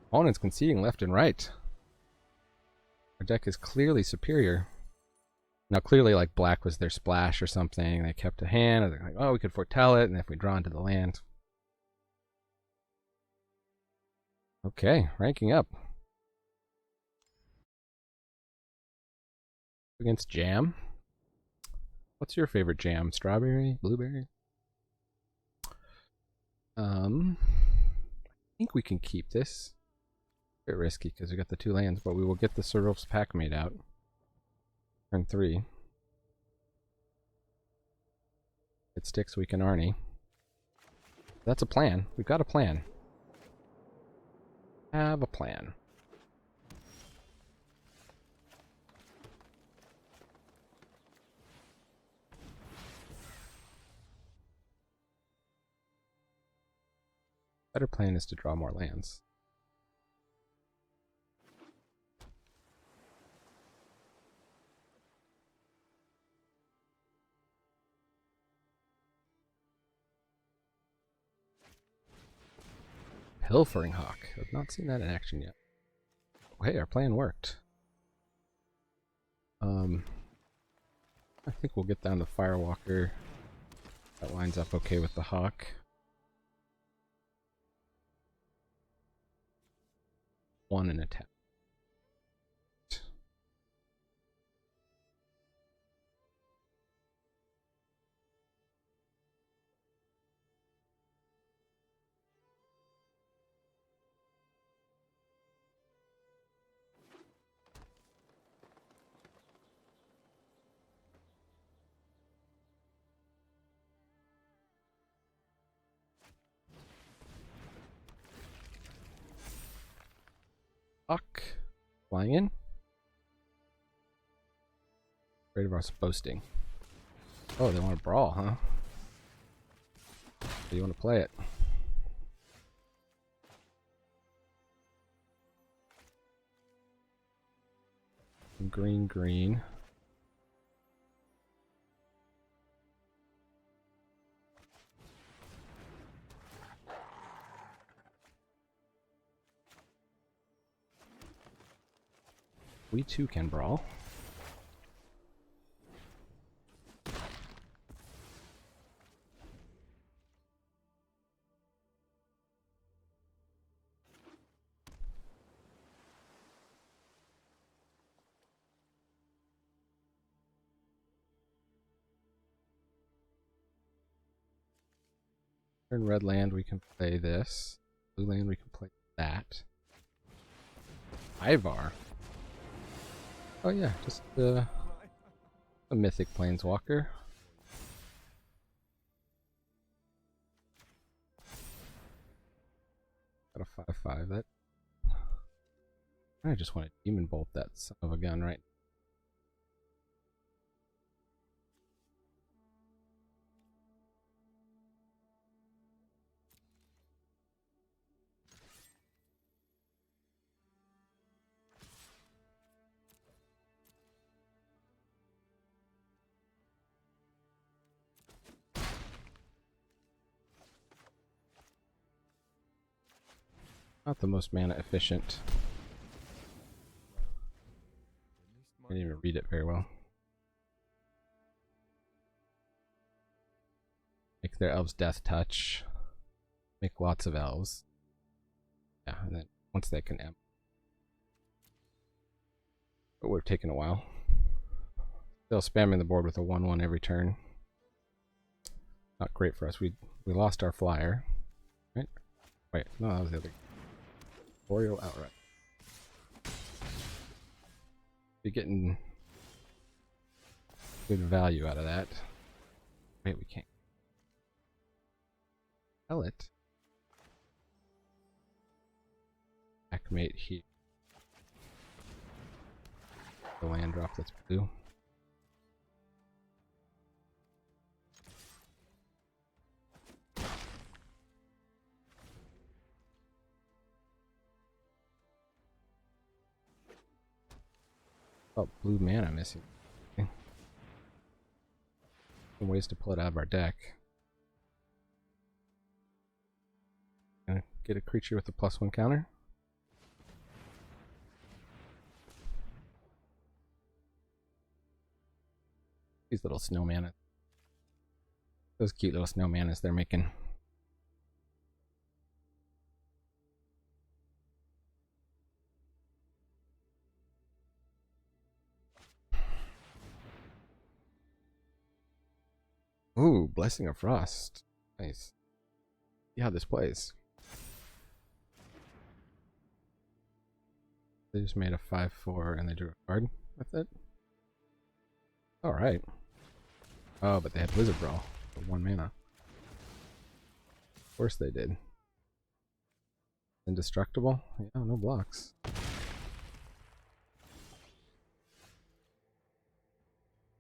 Opponents conceding left and right. Our deck is clearly superior. Now, clearly, like, black was their splash or something. They kept a hand. They're like, oh, we could foretell it, and if we draw into the land. Okay, ranking up. Against jam. What's your favorite jam? Strawberry? Blueberry? I think we can keep this. A bit risky because we got the 2 lands, but we will get the Serpent's pack made out. Turn 3. It sticks, we can Arnie. That's a plan. We've got a plan. Have a plan. Better plan is to draw more lands. Pilfering Hawk. I've not seen that in action yet. Oh, hey, our plan worked. I think we'll get down to Firewalker. That lines up okay with the Hawk. One and attack. Hawk. Flying in. Afraid of us boasting. Oh, they want to brawl, huh? Do you want to play it? Green, green. We too can brawl. Turn red land, we can play this. Blue land, we can play that. Ivar. Oh yeah, just a mythic planeswalker. Got a 5/5. That I just want to demon bolt that son of a gun right. Not the most mana efficient. I didn't even read it very well. Make their elves death touch. Make lots of elves. Yeah, and then once they can amp. But would have taken a while. Still spamming the board with a 1/1 every turn. Not great for us. We lost our flyer. Right? Wait, no, that was the other. Boreal outright. You're getting good value out of that. Wait, we can't sell it. Acclimate here. The land drop that's blue. Oh, blue mana missing. Okay. Some ways to pull it out of our deck. Gonna get a creature with a +1 counter. These little snow manas. Those cute little snow manas they're making. Ooh, Blessing of Frost. Nice. See how this plays. They just made a 5/4 and they drew a card with it. Alright. Oh, but they had Blizzard Brawl for 1 mana. Of course they did. Indestructible? Yeah, no blocks.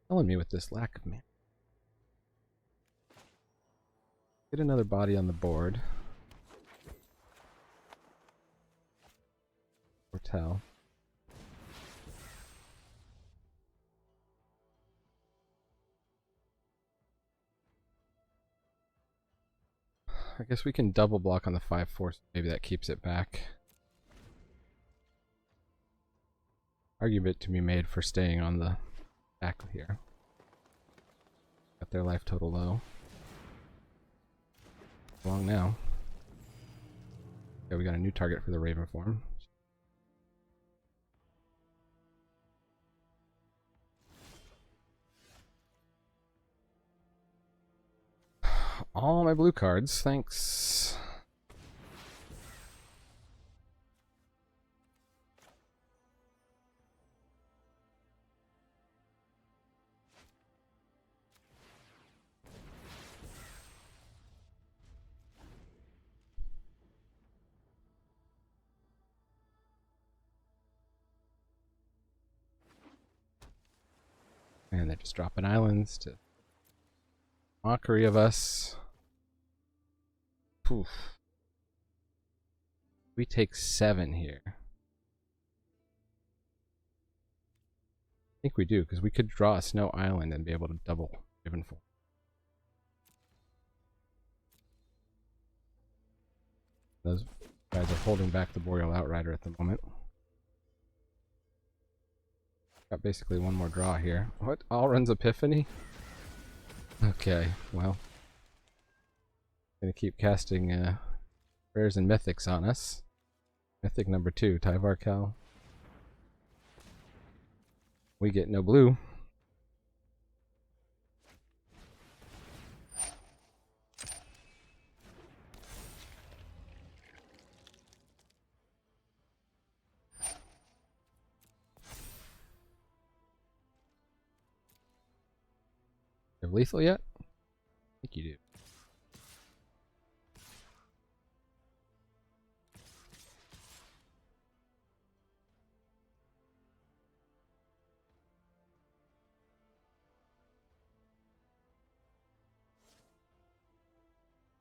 Telling me with this lack of mana. Get another body on the board. Foretell. I guess we can double block on the 5/4. Maybe that keeps it back. Argument to be made for staying on the back here. Got their life total low. Long now. Okay, we got a new target for the Raven form. All my blue cards, thanks. And they're just dropping islands to mockery of us. Poof. We take 7 here. I think we do, because we could draw a snow island and be able to double Raven form. Those guys are holding back the Boreal Outrider at the moment. Got basically one more draw here. What? Alrund's Epiphany? Okay, well. Gonna keep casting rares and mythics on us. Mythic number 2, Tyvar Cal. We get no blue. have lethal yet? I think you do.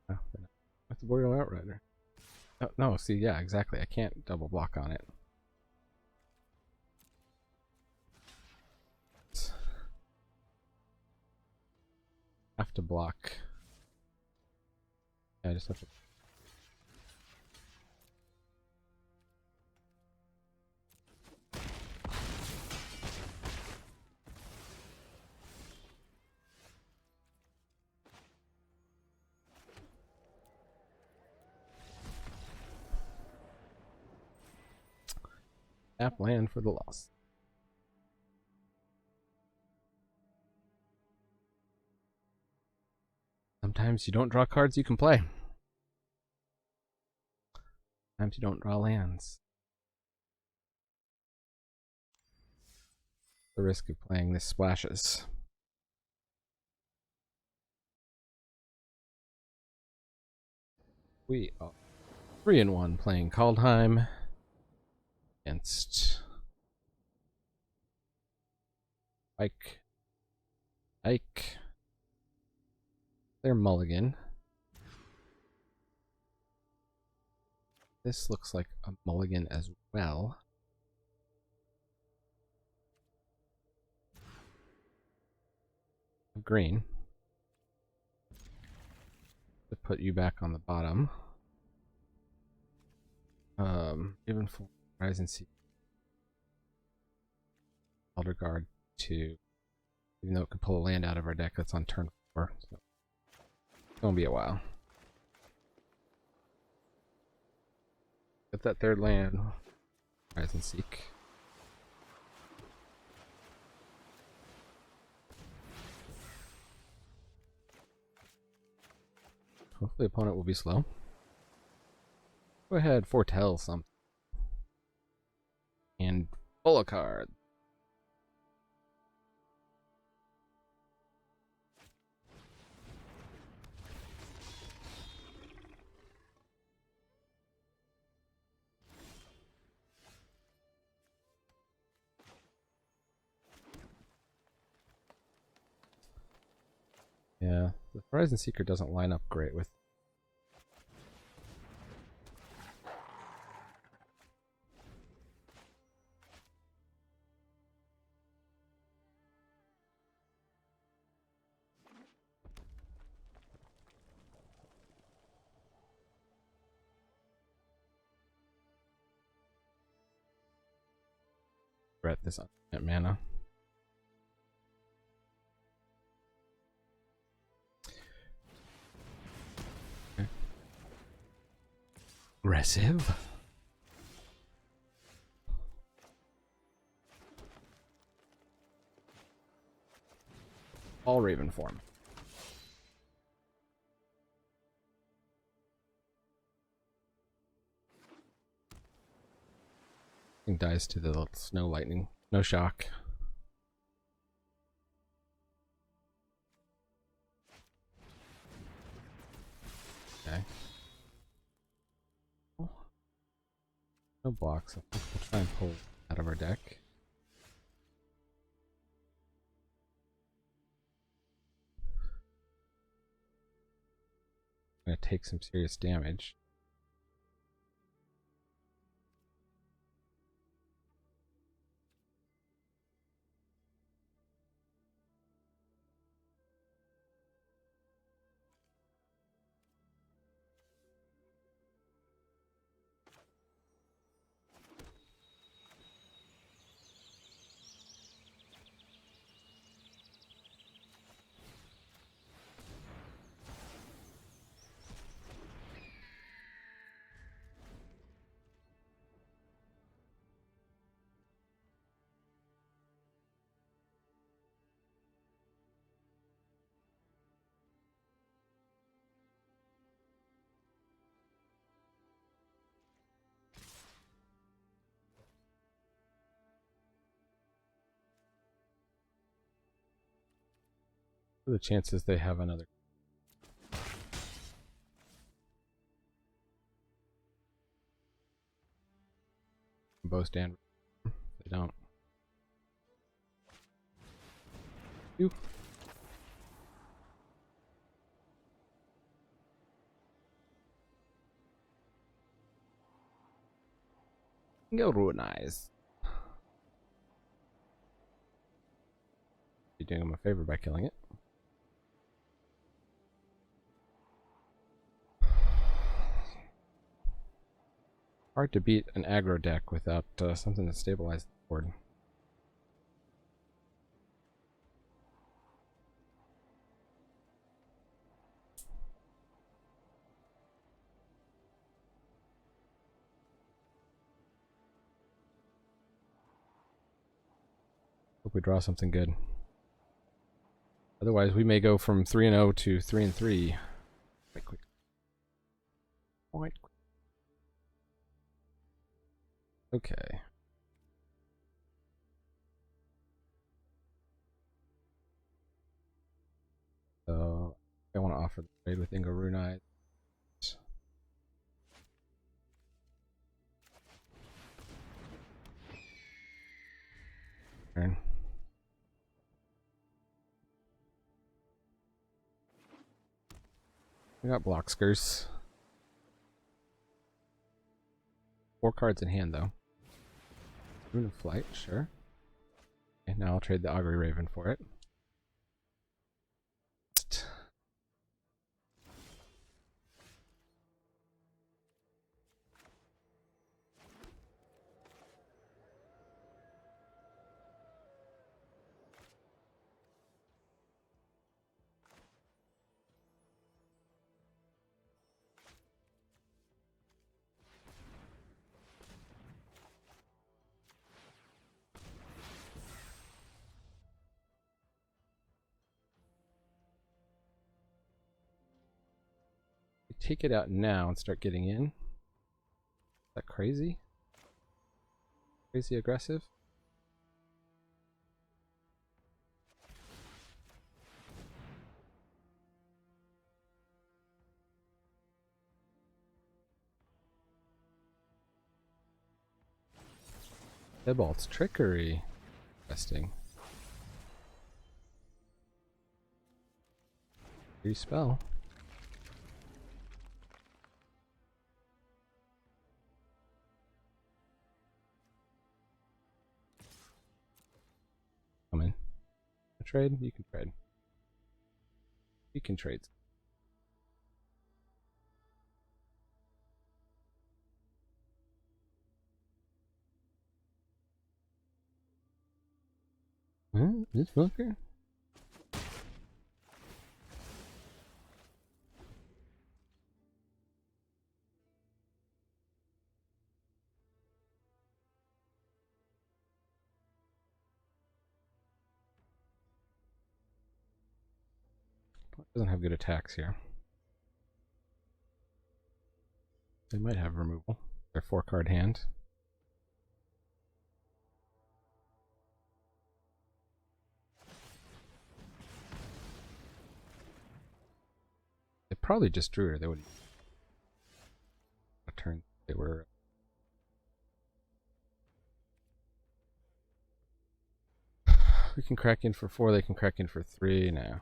Oh, that's the Boreal Outrider. Oh, no, see, yeah, exactly. I can't double block on it. Have to block. Yeah, I just have to. Tap land for the loss. Sometimes you don't draw cards you can play. Sometimes you don't draw lands. The risk of playing this splashes. We are 3-1 playing Kaldheim against Ike. They're mulligan. This looks like a mulligan as well. Green. To put you back on the bottom. Even for Rise and Seek. Elder Guard 2. Even though it could pull a land out of our deck that's on turn 4. So it's gonna be a while. Get that third land. Rise and Seek. Hopefully opponent will be slow. Go ahead, foretell something. And pull a card. Yeah, the Horizon Seeker doesn't line up great with. Regret this mana. Okay. Aggressive. All Raven form. Thing dies to the snow lightning. No shock. Okay. No blocks. We'll try and pull out of our deck. I'm gonna take some serious damage. What are the chances they have another? Both stand. They don't. You. Go ruinize. You're doing him a favor by killing it. Hard to beat an aggro deck without something to stabilize the board. Hope we draw something good. Otherwise, we may go from 3-0 to 3-3 quite quick. Quite quick. Okay. So I want to offer the trade with Ingo Runite. Turn. We got Blockskers. 4 cards in hand, though. Rune of Flight, sure. Okay, now I'll trade the Augury Raven for it. Take it out now and start getting in. Is that crazy? Crazy aggressive? Debalt's Trickery. Interesting. Free spell. Come in. Trade? You can trade. You can trade. Huh? This fucker? Doesn't have good attacks here. They might have removal. Their 4-card hand. They probably just drew her. They would a turn. They were. We can crack in for 4. They can crack in for 3 now.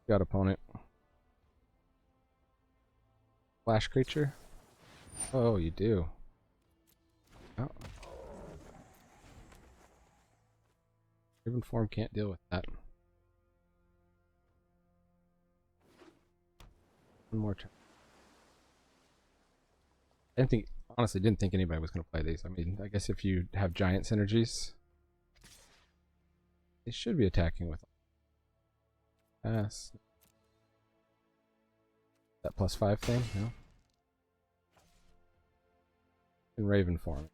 Got opponent. Flash creature? Oh, you do. Oh. Riven form can't deal with that. One more turn. Honestly, didn't think anybody was going to play these. I mean, I guess if you have giant synergies, They should be attacking with pass. That +5 thing? No. In Raven form.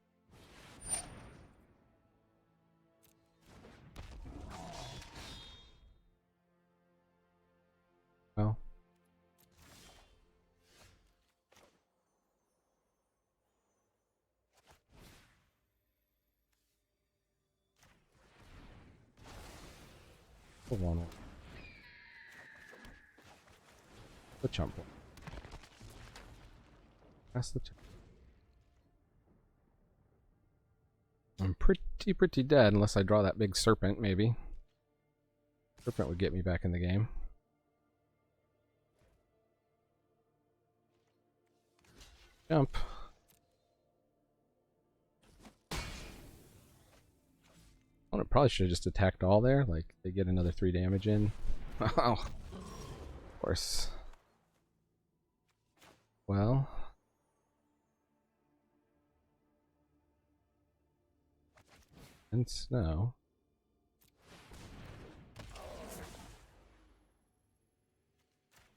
Well. One. The chump. That's the chump. I'm pretty dead unless I draw that big serpent, maybe. Serpent would get me back in the game. Jump. Well, it probably should have just attacked all there. Like, they get another 3 damage in. Oh, of course. Well. And snow.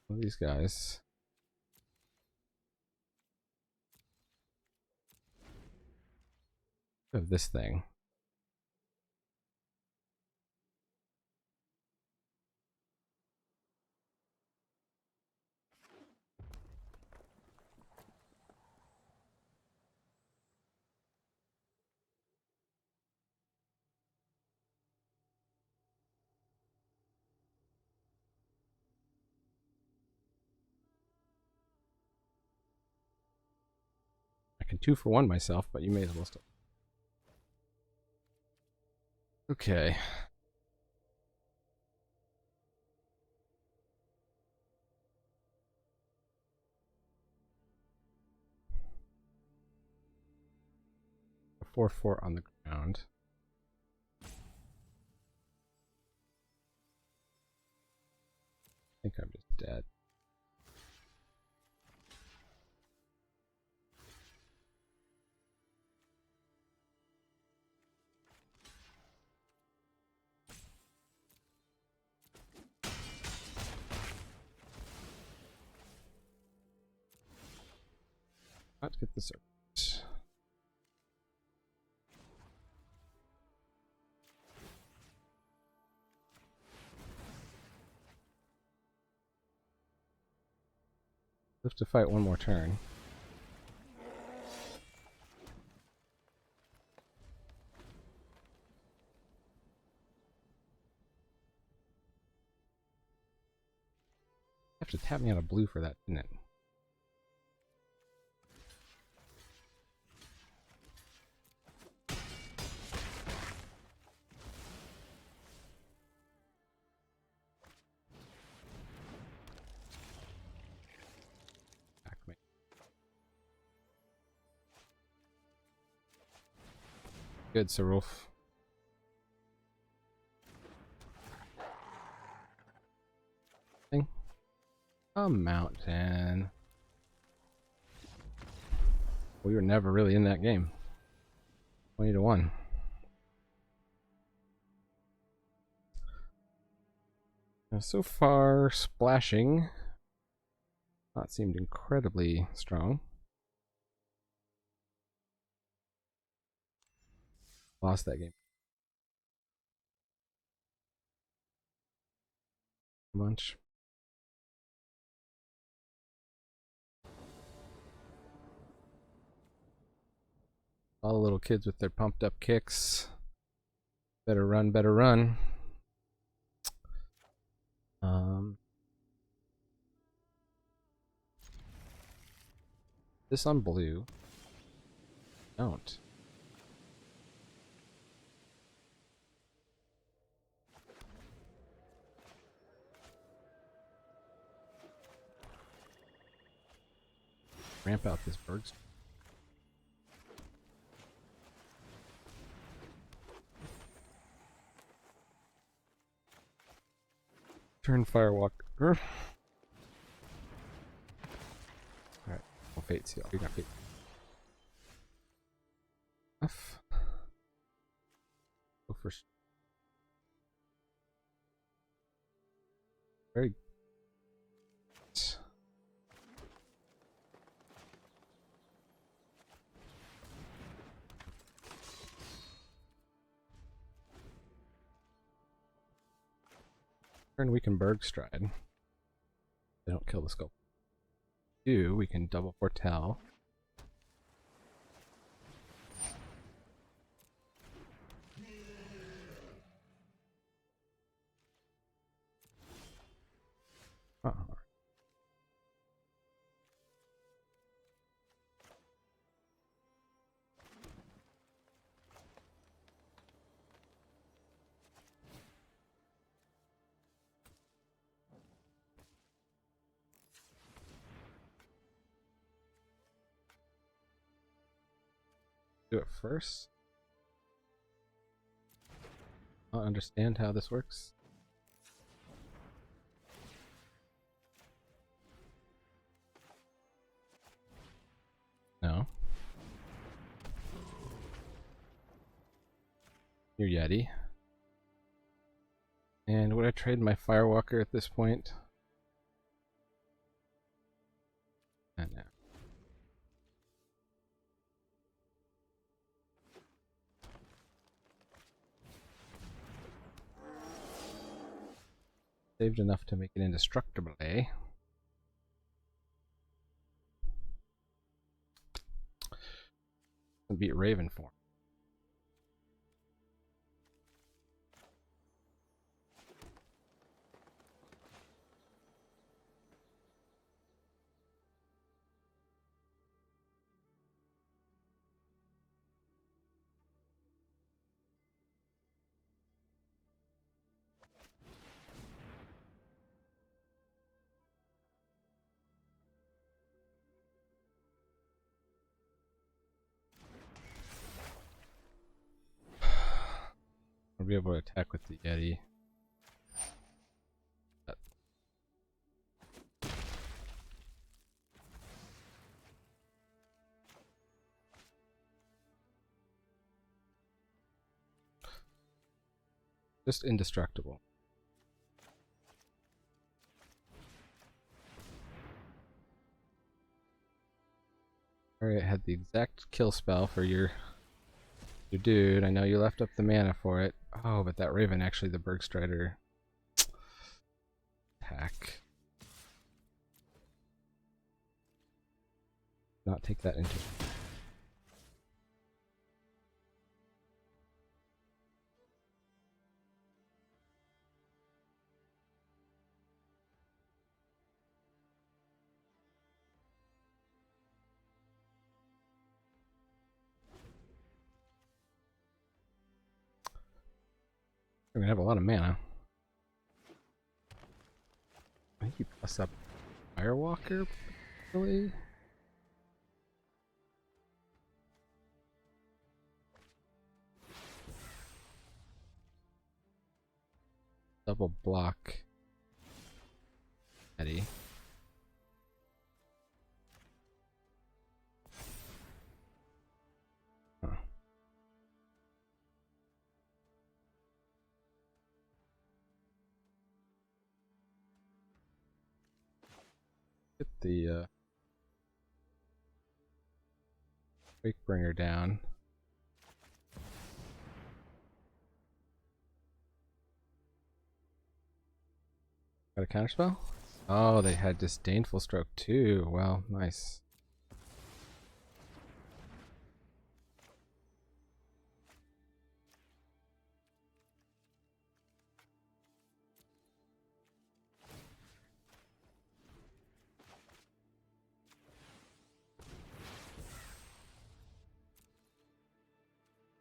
One of these guys. Of this thing. I can 2-for-1 myself, but you may as well still. Okay. A 4/4 on the ground. I think I'm just dead. Let's get the Serpent. Have to fight one more turn. Have to tap me out of blue for that, didn't it? Good, Sarulf. A mountain. We were never really in that game. 20-1. Now, so far, splashing not seemed incredibly strong. Lost that game. A bunch. All the little kids with their pumped up kicks. Better run, better run. This on blue. Don't. Ramp out this bird. Turn Firewalker. Alright, we'll Fate Seal. We got Fate. Go for Very. Turn we can Bergstride. They don't kill the sculpt. We can double foretell. Do it first. I don't understand how this works. No. Your Yeti. And would I trade my Firewalker at this point? No. Saved enough to make it indestructible, eh? Beat Raven form. I'll be able to attack with the Yeti. Just indestructible. Alright, I had the exact kill spell for your dude. I know you left up the mana for it. Oh, but that Raven, actually the Bergstrider attack. Not take that into. We're gonna have a lot of mana. I think you plus up Firewalker, really? Double block Eddie. Huh. Get the Wakebringer down. Got a counterspell? Oh, they had Disdainful Stroke too. Well, nice.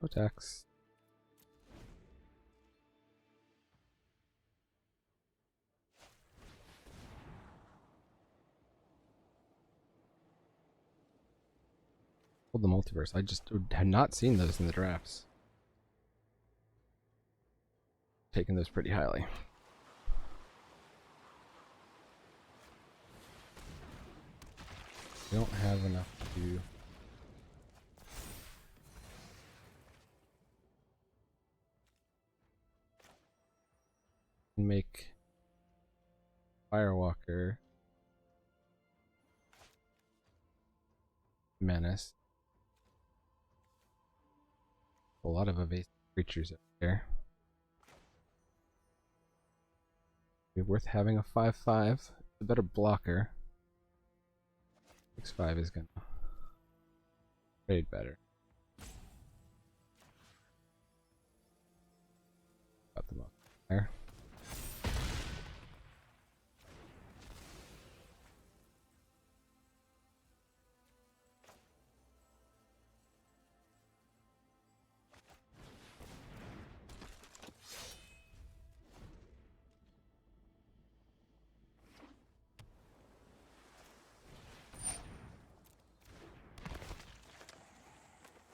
Attacks. Hold the multiverse. I just had not seen those in the drafts. Taking those pretty highly. We don't have enough to make Firewalker. Menace. A lot of evasive creatures up there. Be worth having a 5/5. A better blocker. 6/5 is gonna trade better. Got the most there.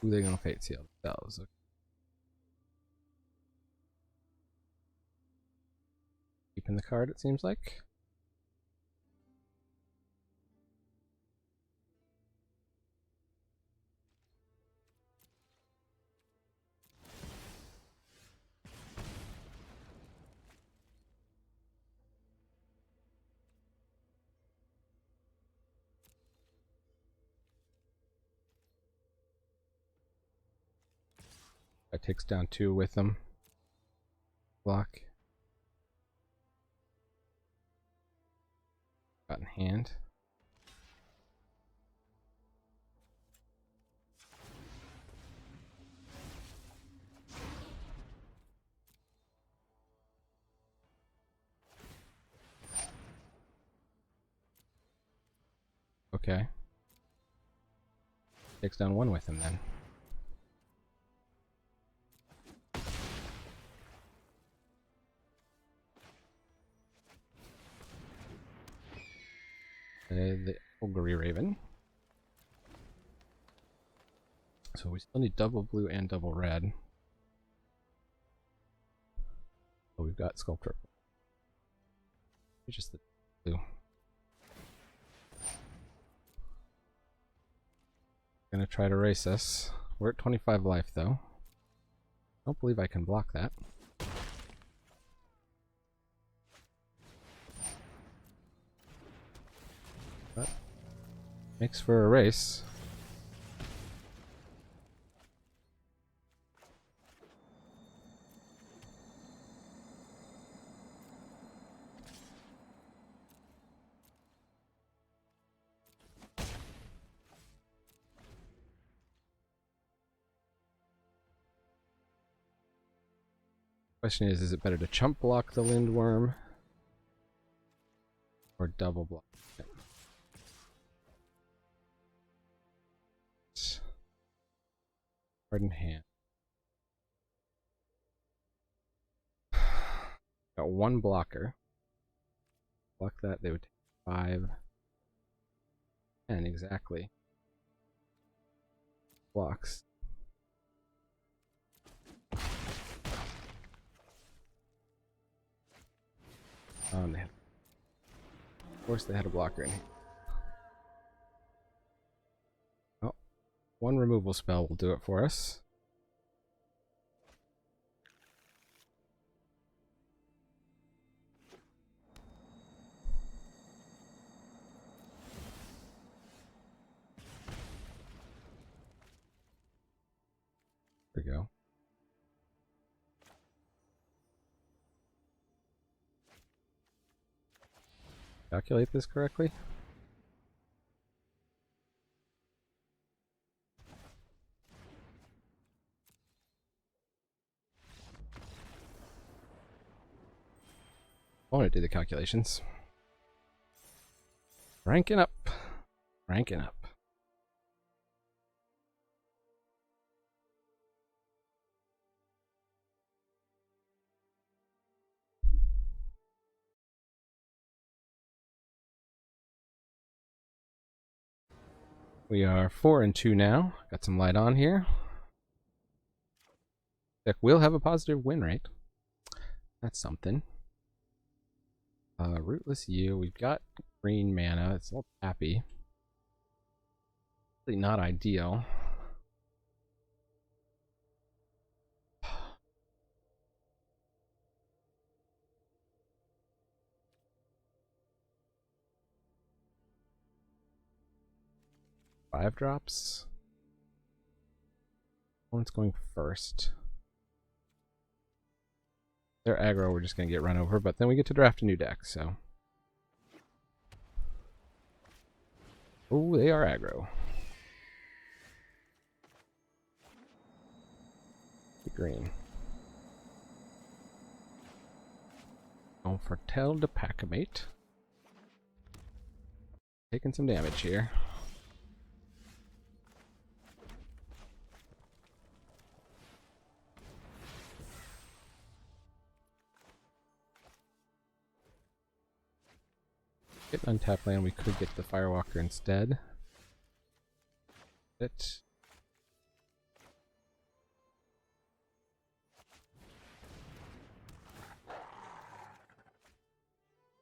Ooh, they're gonna fate seal themselves. Okay. Keeping the card, it seems like. That takes down 2 with them. Block. Got in hand. Okay. Takes down 1 with him then. The Ogre Raven. So we still need double blue and double red. Oh, we've got Sculptor. Just the blue. Gonna try to race us. We're at 25 life though. Don't believe I can block that. But makes for a race. Question is it better to chump block the Lindworm or double block it? Card in hand. Got 1 blocker. Block that, they would take 5. 10 exactly. Blocks. Oh, they had, of course they had a blocker in here. Oh, 1 removal spell will do it for us. There we go. Calculate this correctly? I want to do the calculations. Ranking up. Ranking up. We are 4-2 now. Got some light on here. Deck will have a positive win rate. That's something. Rootless Yew. We've got green mana. It's all happy. Really not ideal. 5-drops. One's going first. They're aggro, we're just going to get run over, but then we get to draft a new deck, so. Oh, they are aggro. Green. Going for Tell to Pack-a-Mate. Taking some damage here. Get an untapped land, we could get the Firewalker instead. It.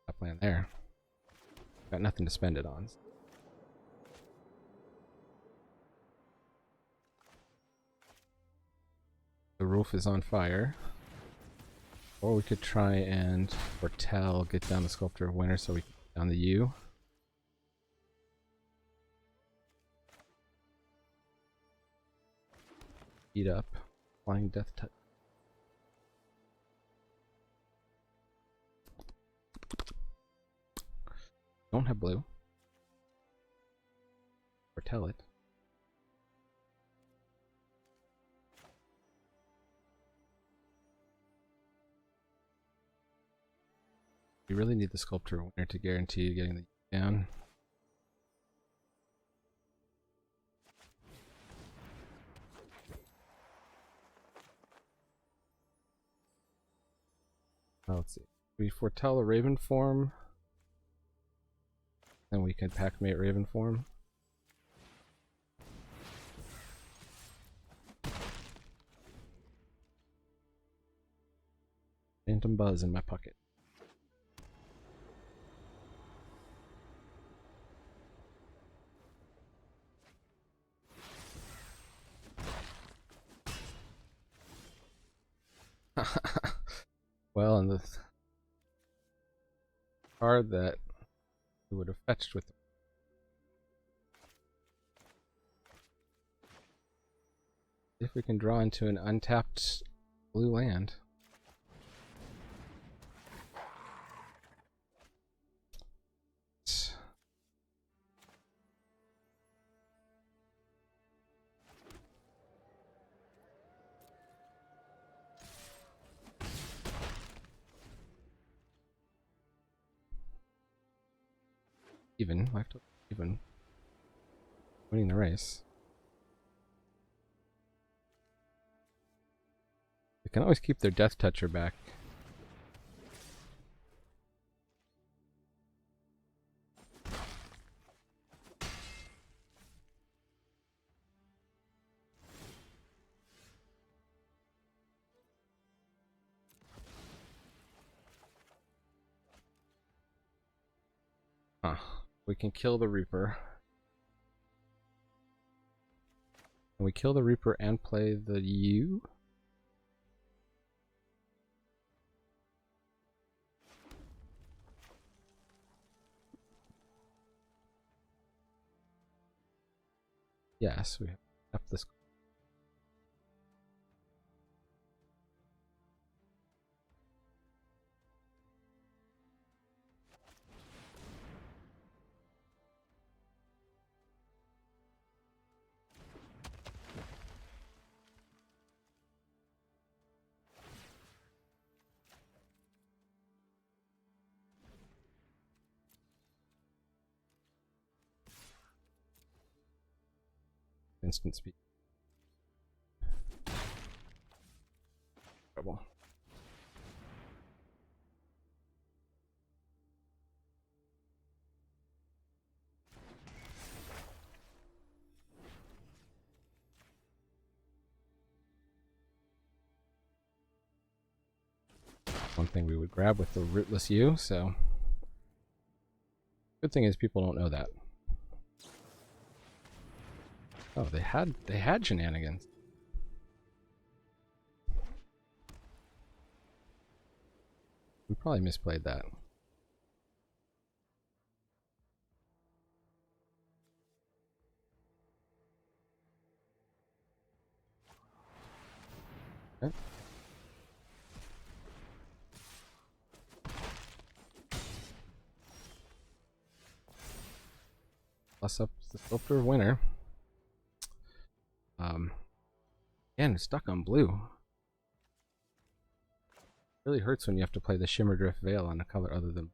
Top land there. Got nothing to spend it on. The roof is on fire. Or we could try and foretell, get down the Sculptor of Winter so we can get down the U. Eat up. Flying Death Touch. Don't have blue. Foretell it. You really need the Sculptor of Winter to guarantee you getting the down. Oh, let's see. We foretell a Raven form. Then we can Pack-a-Mate Raven form. Phantom Buzz in my pocket. Well, and the card that we would have fetched with if we can draw into an untapped blue land. Even, even winning the race. They can always keep their Death Toucher back. Huh. We can kill the Reaper. Can we kill the Reaper and play the U? Yes, we have up this. Instant speed. Trouble. One thing we would grab with the Rootless U, so good thing is people don't know that. Oh, they had shenanigans. We probably misplayed that. Okay. Plus up the Sculptor winner. Again, it's stuck on blue. Really hurts when you have to play the Shimmer Drift Veil on a color other than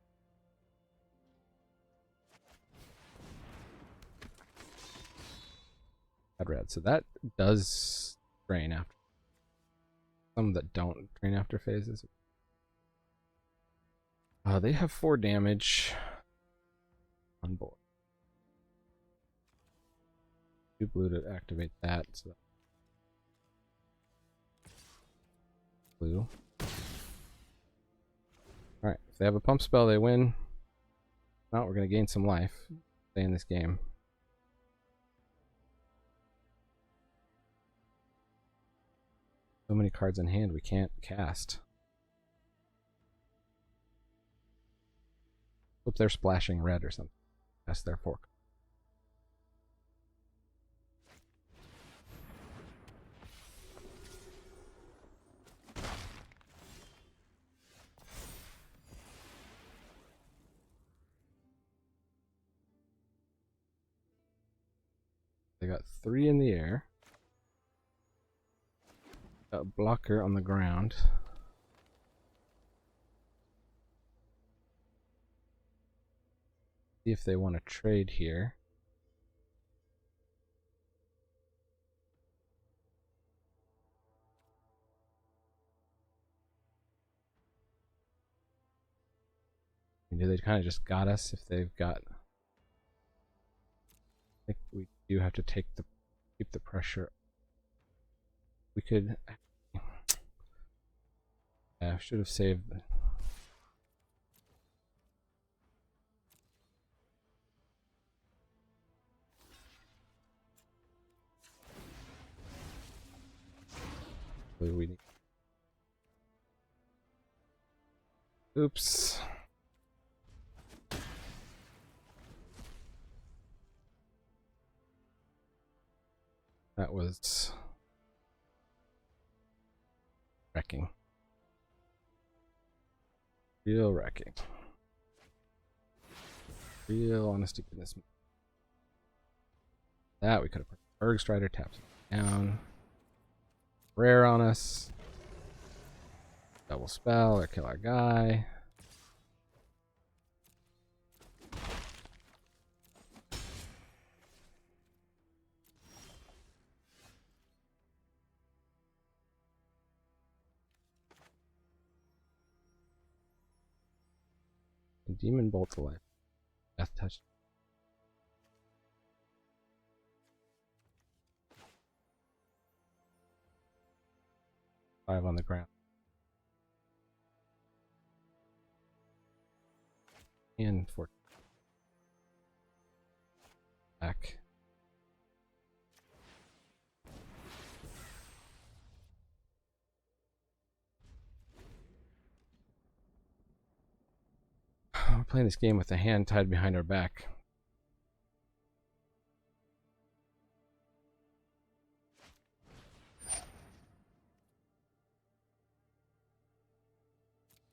red. So that does drain after. Some that don't drain after phases. They have 4 damage on board. 2 blue to activate that. So blue. Alright, if they have a pump spell, they win. Now we're going to gain some life. Stay in this game. So many cards in hand we can't cast. Hope they're splashing red or something. That's their fork. They got 3 in the air. Got a blocker on the ground. See if they want to trade here. Do they kind of just got us if they've got... I think we do have to keep the pressure. We could... I should have saved the... We need... Oops. That was wrecking. Real wrecking. Real honest to goodness. That we could have put Berg Strider, taps down. Rare on us. Double spell or kill our guy. Demon Bolt to life. Death Touch. Five on the ground. And 4. Back. We're playing this game with a hand tied behind our back.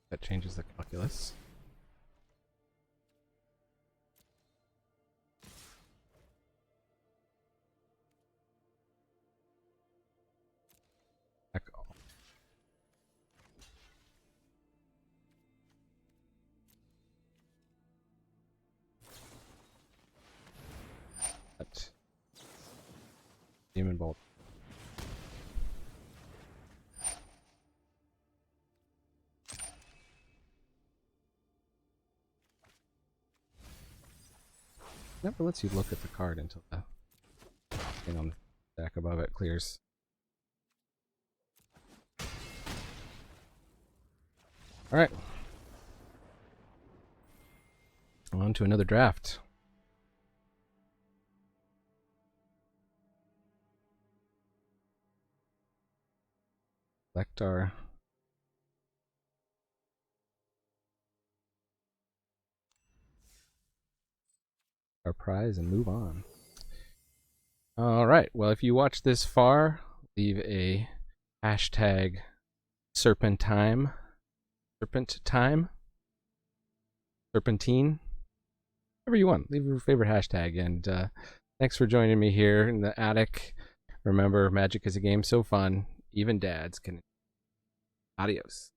That changes the calculus. Back off. That. Demon Bolt. Never lets you look at the card until the thing on the deck above it clears. Alright. On to another draft. Select our prize and move on. Alright, well, if you watched this far, leave a Hashtag Serpent time. Serpent time. Serpentine. Whatever you want. Leave your favorite hashtag. And thanks for joining me here in the attic. Remember, Magic is a game so fun, even dads can. Adios.